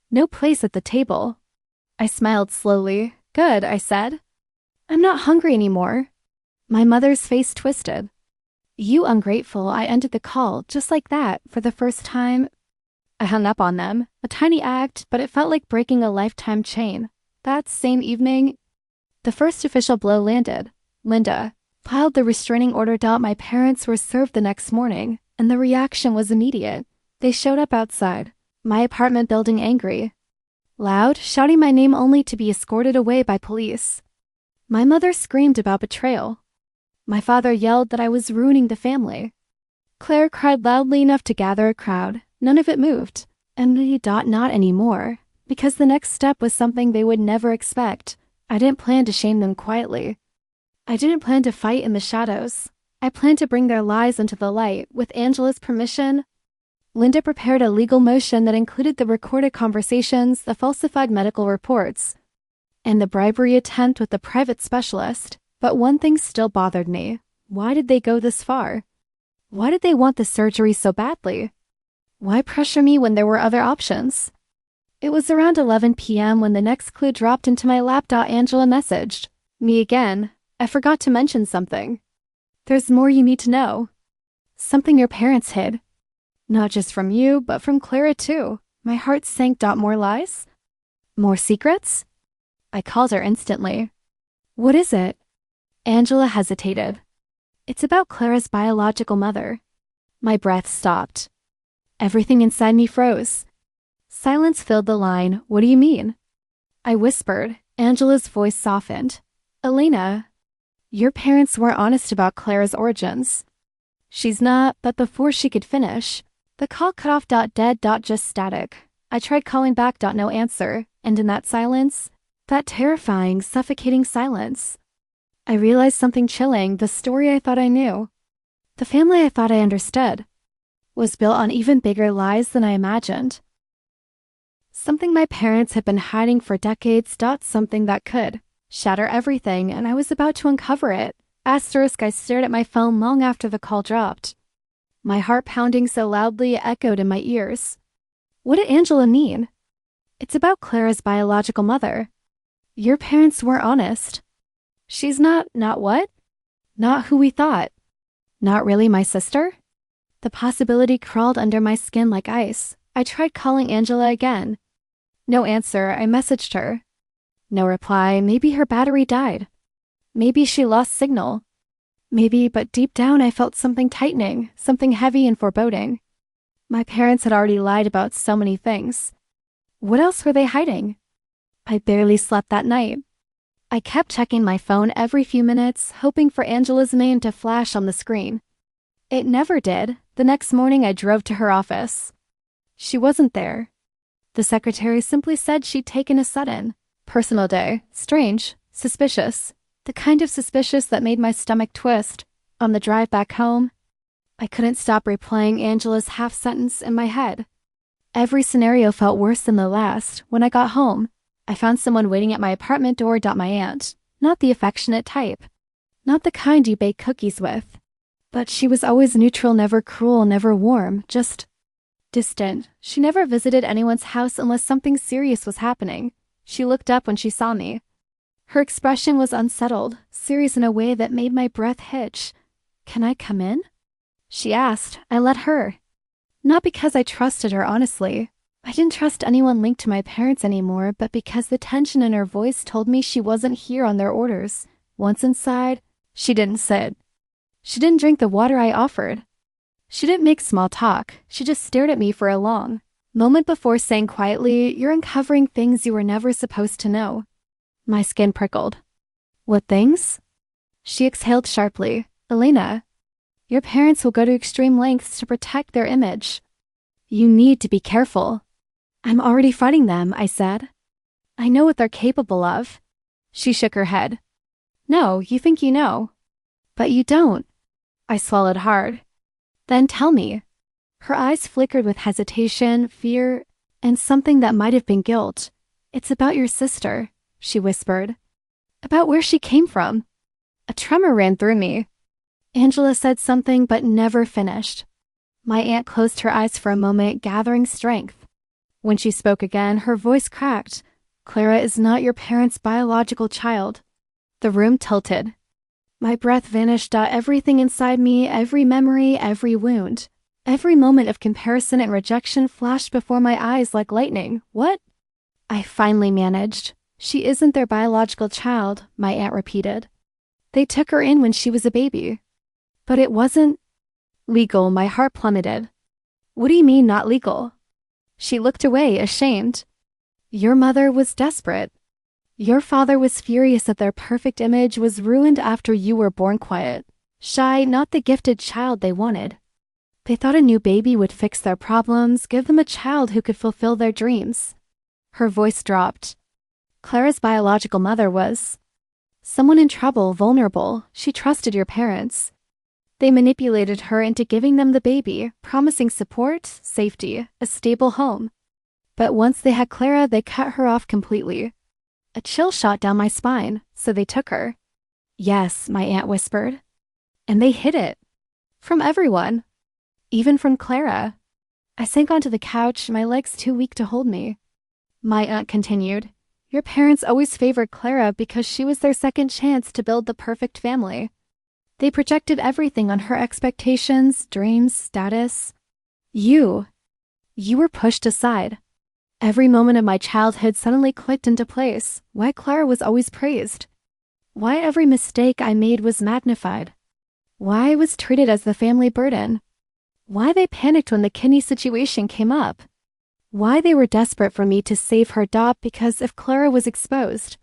No place at the table. I smiled slowly. Good, I said. I'm not hungry anymore. My mother's face twisted. You ungrateful. I ended the call, just like that, for the first time. I hung up on them. A tiny act, but it felt like breaking a lifetime chain. That same evening, the first official blow landed. Linda filed the restraining order. My parents were served the next morning, and the reaction was immediate. They showed up outside my apartment building, angry, loud, shouting my name only to be escorted away by police. My mother screamed about betrayal. My father yelled that I was ruining the family. Claire cried loudly enough to gather a crowd. None of it moved. And not anymore. Because the next step was something they would never expect. I didn't plan to shame them quietly. I didn't plan to fight in the shadows. I planned to bring their lies into the light. With Angela's permission, Linda prepared a legal motion that included the recorded conversations, the falsified medical reports, and the bribery attempt with the private specialist. But one thing still bothered me. Why did they go this far? Why did they want the surgery so badly? Why pressure me when there were other options? It was around 11 p.m. when the next clue dropped into my lap. Angela messaged me again. I forgot to mention something. There's more you need to know. Something your parents hid. Not just from you, but from Clara too. My heart sank. More lies? More secrets? I called her instantly. What is it? Angela hesitated. It's about Clara's biological mother. My breath stopped. Everything inside me froze. Silence filled the line. What do you mean? I whispered. Angela's voice softened. Elena, your parents weren't honest about Clara's origins. She's not, but before she could finish, the call cut off. Dead. Just static. I tried calling back. No answer. And in that silence, that terrifying, suffocating silence, I realized something chilling. The story I thought I knew, the family I thought I understood, was built on even bigger lies than I imagined. Something my parents had been hiding for decades. Something that could shatter everything, and I was about to uncover it. Asterisk. I stared at my phone long after the call dropped. My heart pounding so loudly it echoed in my ears. What did Angela mean? It's about Clara's biological mother. Your parents weren't honest. She's not what? Not who we thought. Not really my sister? The possibility crawled under my skin like ice. I tried calling Angela again. No answer. I messaged her. No reply. Maybe her battery died. Maybe she lost signal. Maybe, but deep down I felt something tightening, something heavy and foreboding. My parents had already lied about so many things. What else were they hiding? I barely slept that night. I kept checking my phone every few minutes, hoping for Angela's name to flash on the screen. It never did. The next morning I drove to her office. She wasn't there. The secretary simply said she'd taken a sudden, personal day. Strange, suspicious. The kind of suspicious that made my stomach twist. On the drive back home, I couldn't stop replaying Angela's half sentence in my head. Every scenario felt worse than the last. When I got home, I found someone waiting at my apartment door. My aunt. Not the affectionate type. Not the kind you bake cookies with. But she was always neutral, never cruel, never warm, just distant. She never visited anyone's house unless something serious was happening. She looked up when she saw me. Her expression was unsettled, serious in a way that made my breath hitch. "Can I come in?" she asked. I let her. Not because I trusted her, honestly. I didn't trust anyone linked to my parents anymore, but because the tension in her voice told me she wasn't here on their orders. Once inside, she didn't sit. She didn't drink the water I offered. She didn't make small talk. She just stared at me for a long moment before saying quietly, "You're uncovering things you were never supposed to know." My skin prickled. "What things?" She exhaled sharply. "Elena, your parents will go to extreme lengths to protect their image. You need to be careful." "I'm already fighting them," I said. "I know what they're capable of." She shook her head. "No, you think you know. But you don't." I swallowed hard. "Then tell me." Her eyes flickered with hesitation, fear, and something that might have been guilt. "It's about your sister," she whispered. "About where she came from." A tremor ran through me. Angela said something but never finished. My aunt closed her eyes for a moment, gathering strength. When she spoke again, her voice cracked. "Clara is not your parents' biological child." The room tilted. My breath vanished. Everything inside me, every memory, every wound, every moment of comparison and rejection flashed before my eyes like lightning. "What?" I finally managed. "She isn't their biological child," my aunt repeated. "They took her in when she was a baby." "But it wasn't legal." My heart plummeted. "What do you mean, not legal?" She looked away, ashamed. "Your mother was desperate. Your father was furious that their perfect image was ruined after you were born quiet, shy, not the gifted child they wanted. They thought a new baby would fix their problems, give them a child who could fulfill their dreams." Her voice dropped. "Clara's biological mother was someone in trouble, vulnerable. She trusted your parents. They manipulated her into giving them the baby, promising support, safety, a stable home. But once they had Clara, they cut her off completely. A chill shot down my spine, so they took her." "Yes," my aunt whispered. "And they hid it. From everyone. Even from Clara." I sank onto the couch, my legs too weak to hold me. My aunt continued, "Your parents always favored Clara because she was their second chance to build the perfect family. They projected everything on her expectations, dreams, status. You were pushed aside. Every moment of my childhood suddenly clicked into place. Why Clara was always praised. Why every mistake I made was magnified. Why I was treated as the family burden. Why they panicked when the kidney situation came up. Why they were desperate for me to save her dot because if Clara was exposed,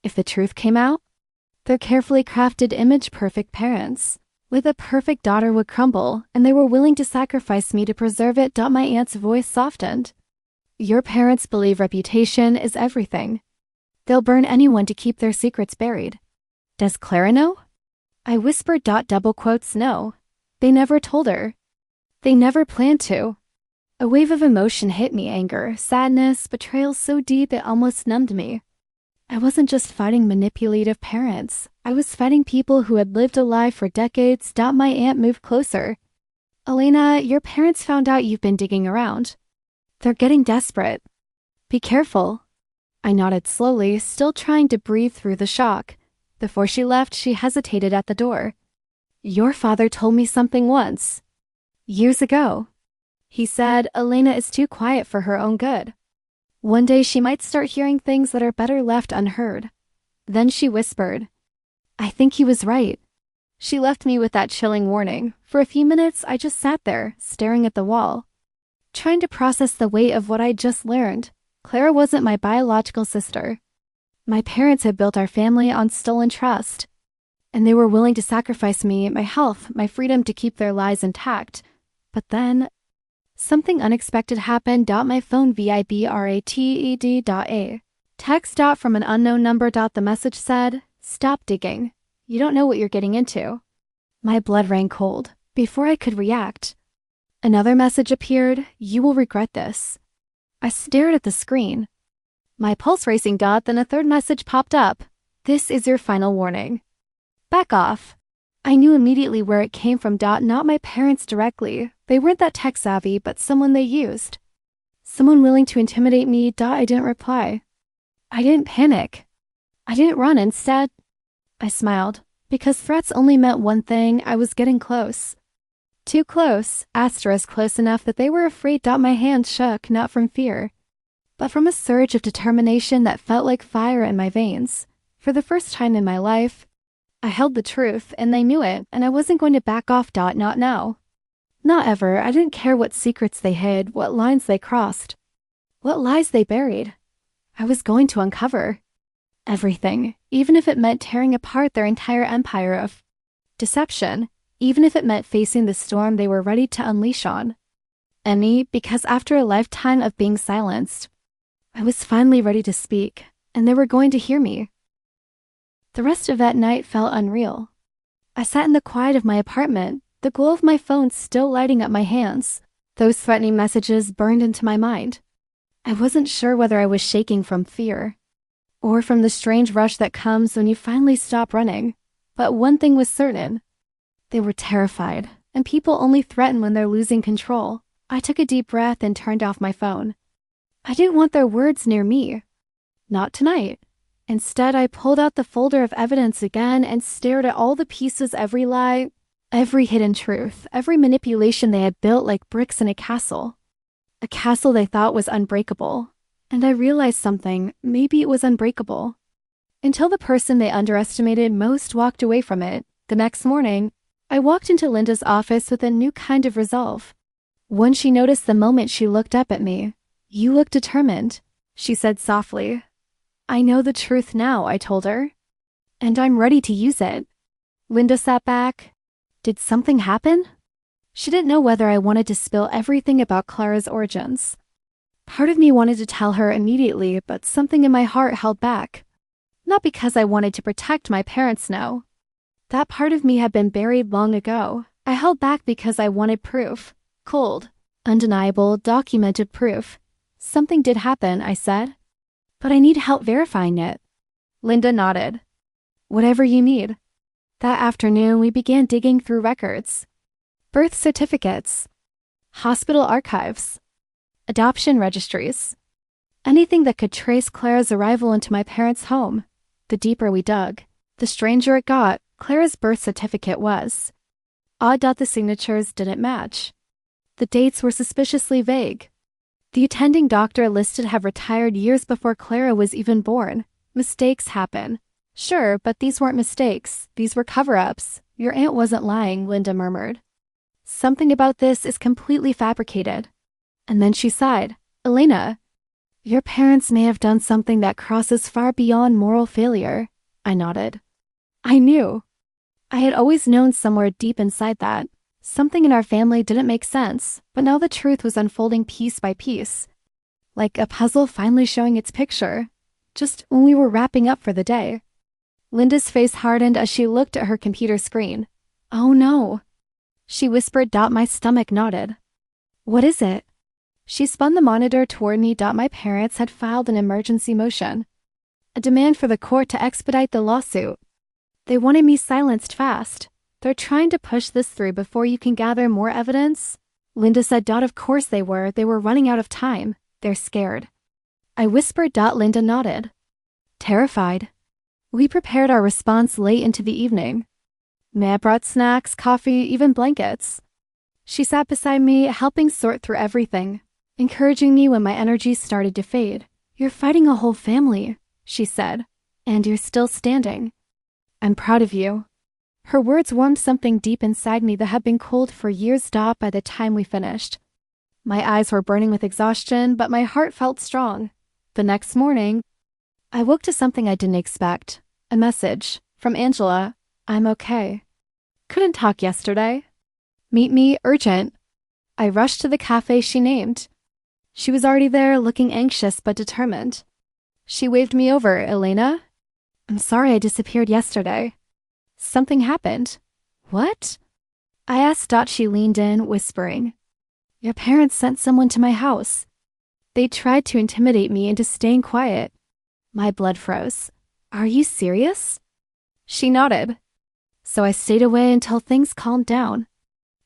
if the truth came out, their carefully crafted image-perfect parents with a perfect daughter would crumble, and they were willing to sacrifice me to preserve it. My aunt's voice softened. Your parents believe reputation is everything. They'll burn anyone to keep their secrets buried. Does Clara know? I whispered. Double quotes, no. They never told her. They never planned to. A wave of emotion hit me, anger, sadness, betrayal so deep it almost numbed me. I wasn't just fighting manipulative parents. I was fighting people who had lived a lie for decades. My aunt moved closer. Elena, your parents found out you've been digging around. They're getting desperate. Be careful. I nodded slowly, still trying to breathe through the shock. Before she left, she hesitated at the door. Your father told me something once. Years ago. He said Elena is too quiet for her own good. One day she might start hearing things that are better left unheard. Then she whispered, I think he was right. She left me with that chilling warning. For a few minutes, I just sat there, staring at the wall, trying to process the weight of what I'd just learned. Clara wasn't my biological sister. My parents had built our family on stolen trust, and they were willing to sacrifice me, my health, my freedom to keep their lies intact. But then, something unexpected happened. My phone vibrated. Text. From an unknown number. The message said, Stop digging. You don't know what you're getting into. My blood ran cold. Before I could react, another message appeared. You will regret this. I stared at the screen, my pulse racing. Then a third message popped up. This is your final warning. Back off. I knew immediately where it came from. Not my parents directly. They weren't that tech savvy, but someone they used. Someone willing to intimidate me. I didn't reply. I didn't panic. I didn't run. Instead, I smiled, because threats only meant one thing. I was getting close. Too close, close enough that they were afraid. My hand shook, not from fear, but from a surge of determination that felt like fire in my veins. For the first time in my life, I held the truth, and they knew it, and I wasn't going to back off. Not now. Not ever. I didn't care what secrets they hid, what lines they crossed, what lies they buried. I was going to uncover everything, even if it meant tearing apart their entire empire of deception, even if it meant facing the storm they were ready to unleash on me, because after a lifetime of being silenced, I was finally ready to speak, and they were going to hear me. The rest of that night felt unreal. I sat in the quiet of my apartment, the glow of my phone still lighting up my hands. Those threatening messages burned into my mind. I wasn't sure whether I was shaking from fear or from the strange rush that comes when you finally stop running. But one thing was certain. They were terrified, and people only threaten when they're losing control. I took a deep breath and turned off my phone. I didn't want their words near me. Not tonight. Instead, I pulled out the folder of evidence again and stared at all the pieces, every lie, every hidden truth, every manipulation they had built like bricks in a castle they thought was unbreakable. And I realized something. Maybe it was unbreakable, until the person they underestimated most walked away from it. The next morning, I walked into Linda's office with a new kind of resolve. One she noticed the moment she looked up at me. You look determined, she said softly. I know the truth now, I told her, and I'm ready to use it. Linda sat back. Did something happen? She didn't know whether I wanted to spill everything about Clara's origins. Part of me wanted to tell her immediately, but something in my heart held back. Not because I wanted to protect my parents, no. That part of me had been buried long ago. I held back because I wanted proof. Cold, undeniable, documented proof. Something did happen, I said. But I need help verifying it. Linda nodded. Whatever you need. That afternoon, we began digging through records. Birth certificates. Hospital archives. Adoption registries. Anything that could trace Clara's arrival into my parents' home. The deeper we dug, the stranger it got. Clara's birth certificate was odd. The signatures didn't match. The dates were suspiciously vague. The attending doctor listed had retired years before Clara was even born. Mistakes happen. Sure, but these weren't mistakes. These were cover-ups. Your aunt wasn't lying, Linda murmured. Something about this is completely fabricated. And then she sighed. Elena, your parents may have done something that crosses far beyond moral failure. I nodded. I knew. I had always known somewhere deep inside that. Something in our family didn't make sense, but now the truth was unfolding piece by piece. Like a puzzle finally showing its picture, just when we were wrapping up for the day. Linda's face hardened as she looked at her computer screen. Oh no, she whispered. My stomach nodded. What is it? She spun the monitor toward me. My parents had filed an emergency motion, a demand for the court to expedite the lawsuit. They wanted me silenced fast. They're trying to push this through before you can gather more evidence. Linda said. Of course they were. They were running out of time. They're scared. I whispered. Linda nodded, terrified. We prepared our response late into the evening. May brought snacks, coffee, even blankets. She sat beside me, helping sort through everything, encouraging me when my energy started to fade. You're fighting a whole family, she said, and you're still standing. I'm proud of you. Her words warmed something deep inside me that had been cold for years. By the time we finished, my eyes were burning with exhaustion, but my heart felt strong. The next morning, I woke to something I didn't expect. A message from Angela. I'm okay. Couldn't talk yesterday. Meet me, urgent. I rushed to the cafe she named. She was already there, looking anxious but determined. She waved me over. Elena? I'm sorry I disappeared yesterday. Something happened. What? I asked. She leaned in, whispering. Your parents sent someone to my house. They tried to intimidate me into staying quiet. My blood froze. Are you serious? She nodded. So I stayed away until things calmed down.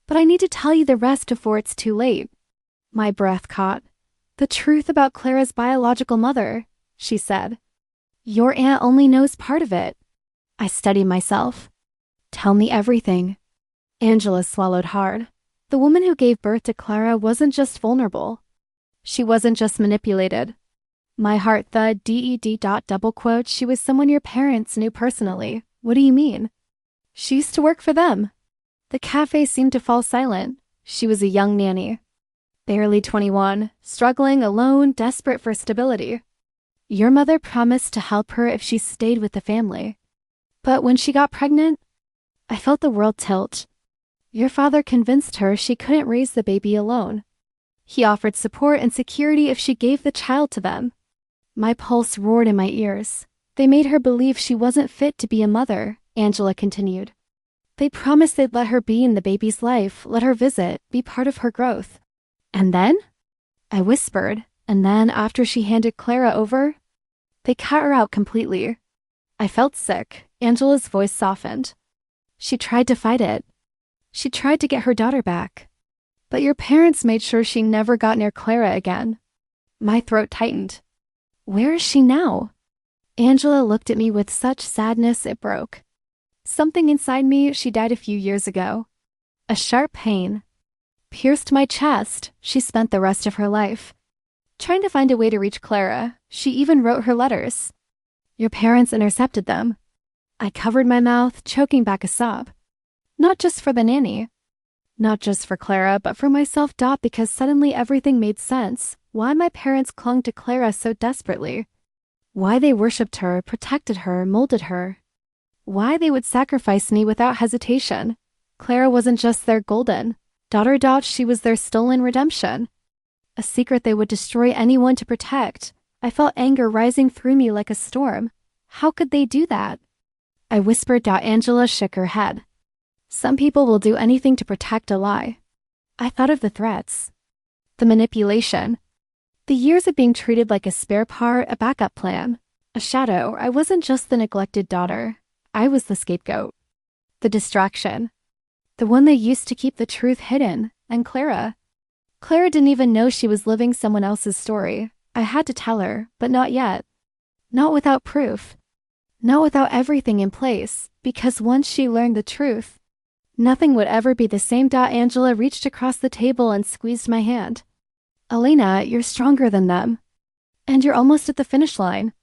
But I need to tell you the rest before it's too late. My breath caught. The truth about Clara's biological mother, she said. Your aunt only knows part of it. I steadied myself. Tell me everything. Angela swallowed hard. The woman who gave birth to Clara wasn't just vulnerable. She wasn't just manipulated. My heart thud. Double quote. She was someone your parents knew personally. What do you mean? She used to work for them. The cafe seemed to fall silent. She was a young nanny. Barely 21, struggling, alone, desperate for stability. Your mother promised to help her if she stayed with the family. But when she got pregnant, I felt the world tilt. Your father convinced her she couldn't raise the baby alone. He offered support and security if she gave the child to them. My pulse roared in my ears. They made her believe she wasn't fit to be a mother, Angela continued. They promised they'd let her be in the baby's life, let her visit, be part of her growth. And then? I whispered, and then after she handed Clara over, they cut her out completely. I felt sick. Angela's voice softened. She tried to fight it. She tried to get her daughter back. But your parents made sure she never got near Clara again. My throat tightened. Where is she now? Angela looked at me with such sadness it broke. Something inside me. She died a few years ago. A sharp pain pierced my chest. She spent the rest of her life trying to find a way to reach Clara. She even wrote her letters. Your parents intercepted them. I covered my mouth, choking back a sob. Not just for the nanny. Not just for Clara, but for myself. Because suddenly everything made sense. Why my parents clung to Clara so desperately. Why they worshipped her, protected her, molded her. Why they would sacrifice me without hesitation. Clara wasn't just their golden daughter. She was their stolen redemption. A secret they would destroy anyone to protect. I felt anger rising through me like a storm. How could they do that? I whispered. Angela shook her head. Some people will do anything to protect a lie. I thought of the threats. The manipulation. The years of being treated like a spare part, a backup plan. A shadow. I wasn't just the neglected daughter. I was the scapegoat. The distraction. The one they used to keep the truth hidden. And Clara. Clara didn't even know she was living someone else's story. I had to tell her, but not yet. Not without proof. Not without everything in place, because once she learned the truth, nothing would ever be the same. Angela reached across the table and squeezed my hand. Elena, you're stronger than them. And you're almost at the finish line.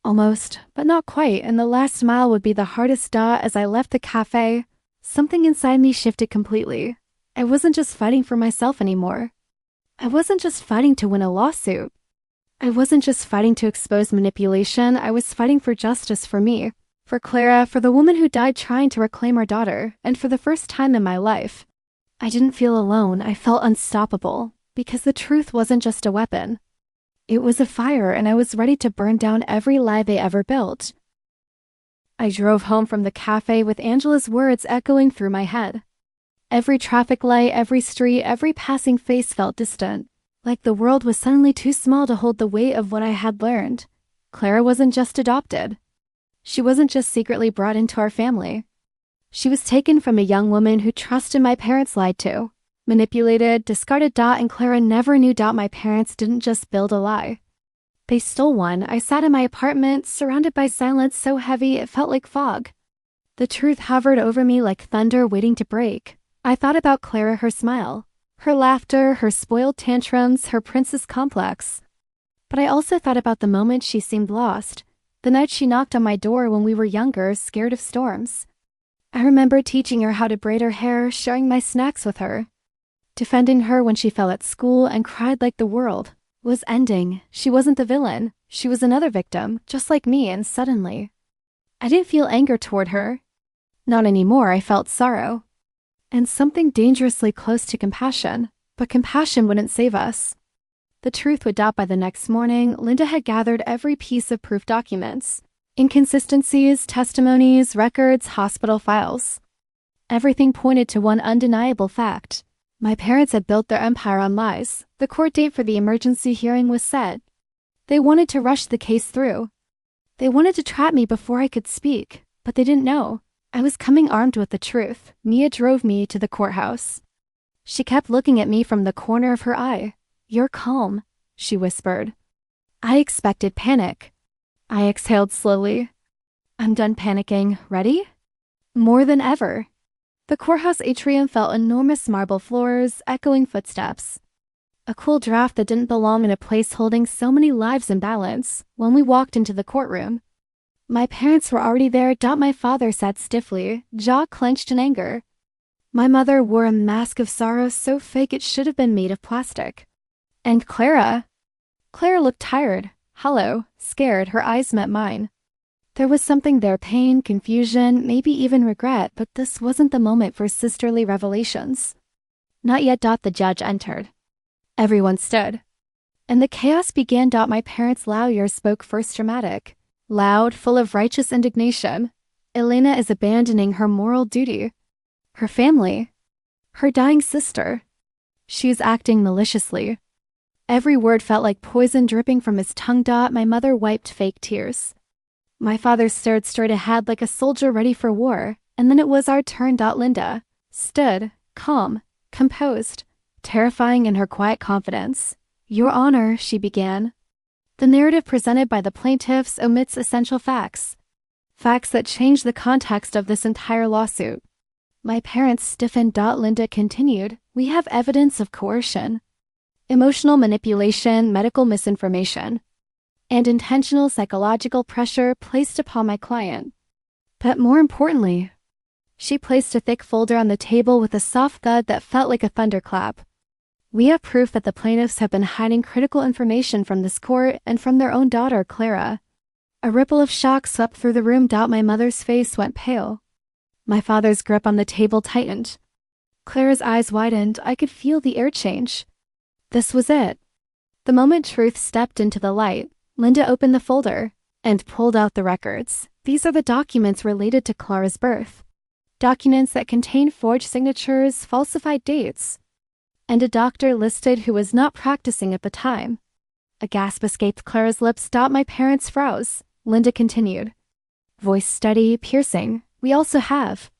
Almost, but not quite, and the last mile would be the hardest. As I left the cafe, something inside me shifted completely. I wasn't just fighting for myself anymore. I wasn't just fighting to win a lawsuit. I wasn't just fighting to expose manipulation. I was fighting for justice for me, for Clara, for the woman who died trying to reclaim our daughter, and for the first time in my life, I didn't feel alone. I felt unstoppable, because the truth wasn't just a weapon. It was a fire, and I was ready to burn down every lie they ever built. I drove home from the cafe with Angela's words echoing through my head. Every traffic light, every street, every passing face felt distant, like the world was suddenly too small to hold the weight of what I had learned. Clara wasn't just adopted. She wasn't just secretly brought into our family. She was taken from a young woman who trusted my parents lied to, manipulated, discarded. And Clara never knew. My parents didn't just build a lie. They stole one. I sat in my apartment, surrounded by silence so heavy it felt like fog. The truth hovered over me like thunder waiting to break. I thought about Clara, her smile, her laughter, her spoiled tantrums, her princess complex. But I also thought about the moment she seemed lost, the night she knocked on my door when we were younger, scared of storms. I remember teaching her how to braid her hair, sharing my snacks with her, defending her when she fell at school and cried like the world was ending. She wasn't the villain. She was another victim, just like me, and suddenly, I didn't feel anger toward her. Not anymore. I felt sorrow. And something dangerously close to compassion. But compassion wouldn't save us. The truth would doubt by the next morning. Linda had gathered every piece of proof documents. Inconsistencies, testimonies, records, hospital files. Everything pointed to one undeniable fact. My parents had built their empire on lies. The court date for the emergency hearing was set. They wanted to rush the case through. They wanted to trap me before I could speak, but they didn't know. I was coming armed with the truth. Mia drove me to the courthouse. She kept looking at me from the corner of her eye. "You're calm," she whispered. I expected panic. I exhaled slowly. "I'm done panicking. Ready?" More than ever. The courthouse atrium felt enormous marble floors, echoing footsteps. A cool draft that didn't belong in a place holding so many lives in balance. When we walked into the courtroom, my parents were already there. My father sat stiffly, jaw clenched in anger. My mother wore a mask of sorrow so fake it should have been made of plastic. And Clara looked tired, hollow, scared. Her eyes met mine. There was something there, pain, confusion, maybe even regret, but this wasn't the moment for sisterly revelations. Not yet. The judge entered. Everyone stood. And the chaos began. My parents' lawyers spoke first, dramatic, loud, full of righteous indignation. Elena is abandoning her moral duty, her family, her dying sister. She's acting maliciously. Every word felt like poison dripping from his tongue. My mother wiped fake tears. My father stared straight ahead like a soldier ready for war, and then it was our turn. Linda stood, calm, composed, terrifying in her quiet confidence. "Your Honor," she began. "The narrative presented by the plaintiffs omits essential facts. Facts that change the context of this entire lawsuit." My parents stiffened. Linda continued. "We have evidence of coercion, emotional manipulation, medical misinformation, and intentional psychological pressure placed upon my client. But more importantly," she placed a thick folder on the table with a soft thud that felt like a thunderclap. "We have proof that the plaintiffs have been hiding critical information from this court and from their own daughter, Clara." A ripple of shock swept through the room. My mother's face went pale. My father's grip on the table tightened. Clara's eyes widened. I could feel the air change. This was it. The moment truth stepped into the light, Linda opened the folder and pulled out the records. These are the documents related to Clara's birth. Documents that contain forged signatures, falsified dates, and a doctor listed who was not practicing at the time. A gasp escaped Clara's lips. My parents froze. Linda continued, voice steady, piercing. "We also have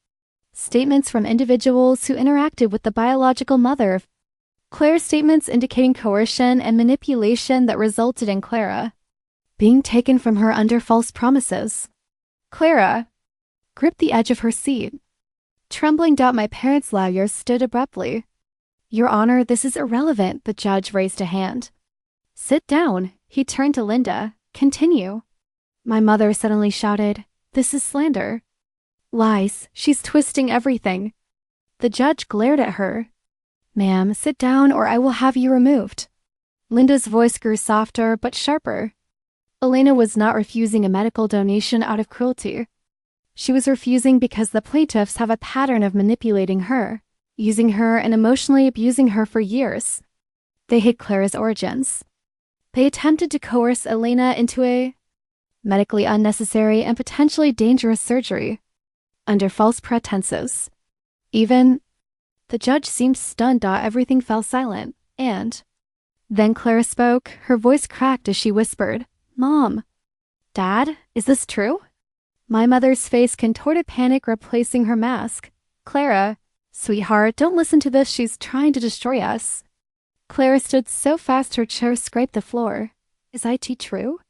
statements from individuals who interacted with the biological mother of Clara's, statements indicating coercion and manipulation that resulted in Clara being taken from her under false promises." Clara gripped the edge of her seat. Trembling. My parents' lawyers stood abruptly. "Your Honor, this is irrelevant." The judge raised a hand. "Sit down." He turned to Linda. "Continue." My mother suddenly shouted, "This is slander. Lies. She's twisting everything." The judge glared at her. "Ma'am, sit down or I will have you removed." Linda's voice grew softer but sharper. Elena was not refusing a medical donation out of cruelty. She was refusing because the plaintiffs have a pattern of manipulating her, using her and emotionally abusing her for years. They hid Clara's origins. They attempted to coerce Elena into a medically unnecessary and potentially dangerous surgery under false pretenses. The judge seemed stunned. Everything fell silent, and then Clara spoke. Her voice cracked as she whispered, "Mom, Dad, is this true?" My mother's face contorted, panic replacing her mask. "Clara, sweetheart, don't listen to this. She's trying to destroy us." Clara stood so fast her chair scraped the floor. Is IT true?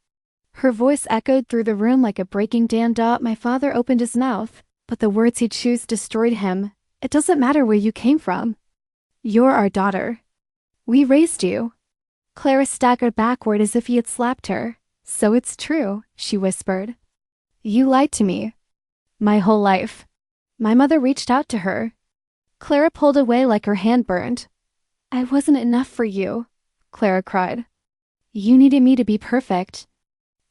Her voice echoed through the room like a breaking dam. My father opened his mouth, but the words he'd choose destroyed him. It doesn't matter where you came from. You're our daughter. We raised you. Clara staggered backward as if he had slapped her. So it's true, she whispered. You lied to me. My whole life. My mother reached out to her. Clara pulled away like her hand burned. I wasn't enough for you, Clara cried. You needed me to be perfect.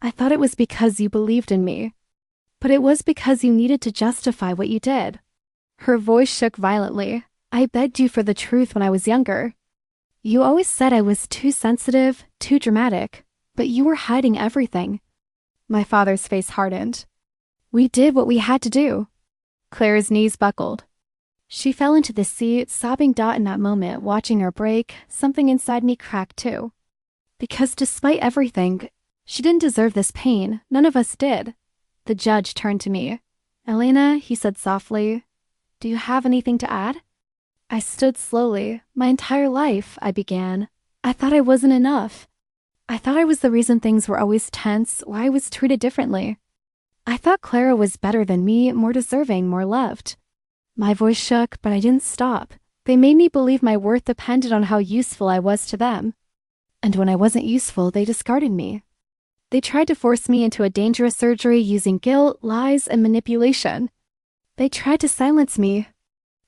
I thought it was because you believed in me. But it was because you needed to justify what you did. Her voice shook violently. I begged you for the truth when I was younger. You always said I was too sensitive, too dramatic, but you were hiding everything. My father's face hardened. We did what we had to do. Clara's knees buckled. She fell into the seat, sobbing. In that moment, watching her break, something inside me cracked too. Because despite everything, she didn't deserve this pain. None of us did. The judge turned to me. Elena, he said softly, do you have anything to add? I stood slowly. My entire life, I began. I thought I wasn't enough. I thought I was the reason things were always tense, why I was treated differently. I thought Clara was better than me, more deserving, more loved. My voice shook, but I didn't stop. They made me believe my worth depended on how useful I was to them. And when I wasn't useful, they discarded me. They tried to force me into a dangerous surgery using guilt, lies, and manipulation. They tried to silence me,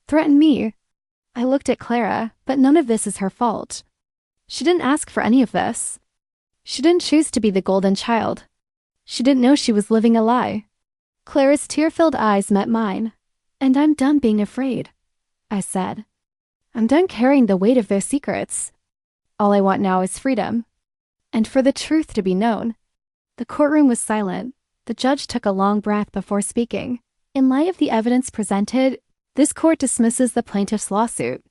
threaten me. I looked at Clara, but none of this is her fault. She didn't ask for any of this. She didn't choose to be the golden child. She didn't know she was living a lie. Clara's tear-filled eyes met mine. And I'm done being afraid, I said. I'm done carrying the weight of their secrets. All I want now is freedom. And for the truth to be known. The courtroom was silent. The judge took a long breath before speaking. In light of the evidence presented, this court dismisses the plaintiff's lawsuit.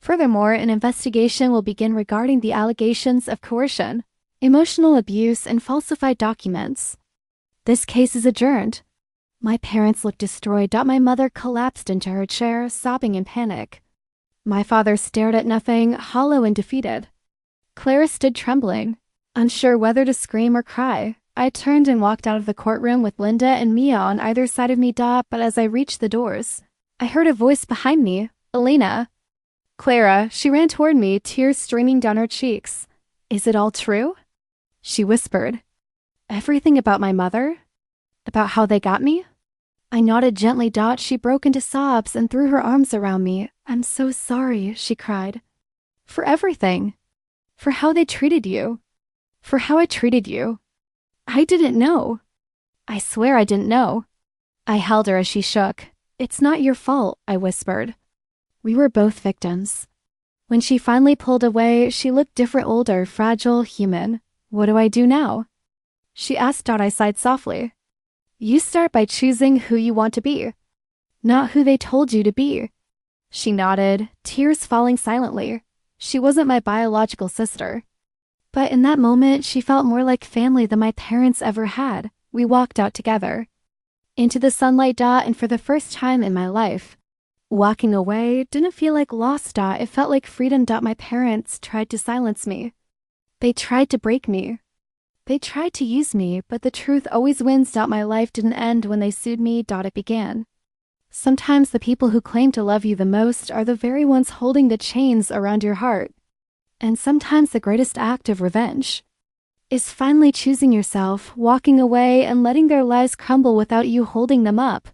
Furthermore, an investigation will begin regarding the allegations of coercion, emotional abuse, and falsified documents. This case is adjourned. My parents looked destroyed. My mother collapsed into her chair, sobbing in panic. My father stared at nothing, hollow and defeated. Clara stood trembling, unsure whether to scream or cry. I turned and walked out of the courtroom with Linda and Mia on either side of me. But as I reached the doors, I heard a voice behind me. Elena. Clara, she ran toward me, tears streaming down her cheeks. Is it all true? She whispered. Everything about my mother? About how they got me? I nodded gently. She broke into sobs and threw her arms around me. I'm so sorry, she cried. For everything. For how they treated you. For how I treated you. I didn't know. I swear I didn't know. I held her as she shook. It's not your fault, I whispered. We were both victims. When she finally pulled away, she looked different, older, fragile, human. What do I do now? She asked. I sighed softly. You start by choosing who you want to be, not who they told you to be. She nodded, tears falling silently. She wasn't my biological sister. But in that moment, she felt more like family than my parents ever had. We walked out together. Into the sunlight. And for the first time in my life, walking away didn't feel like loss. It felt like freedom. My parents tried to silence me. They tried to break me. They tried to use me, but the truth always wins. My life didn't end when they sued me. It began. Sometimes the people who claim to love you the most are the very ones holding the chains around your heart. And sometimes the greatest act of revenge is finally choosing yourself, walking away, and letting their lives crumble without you holding them up.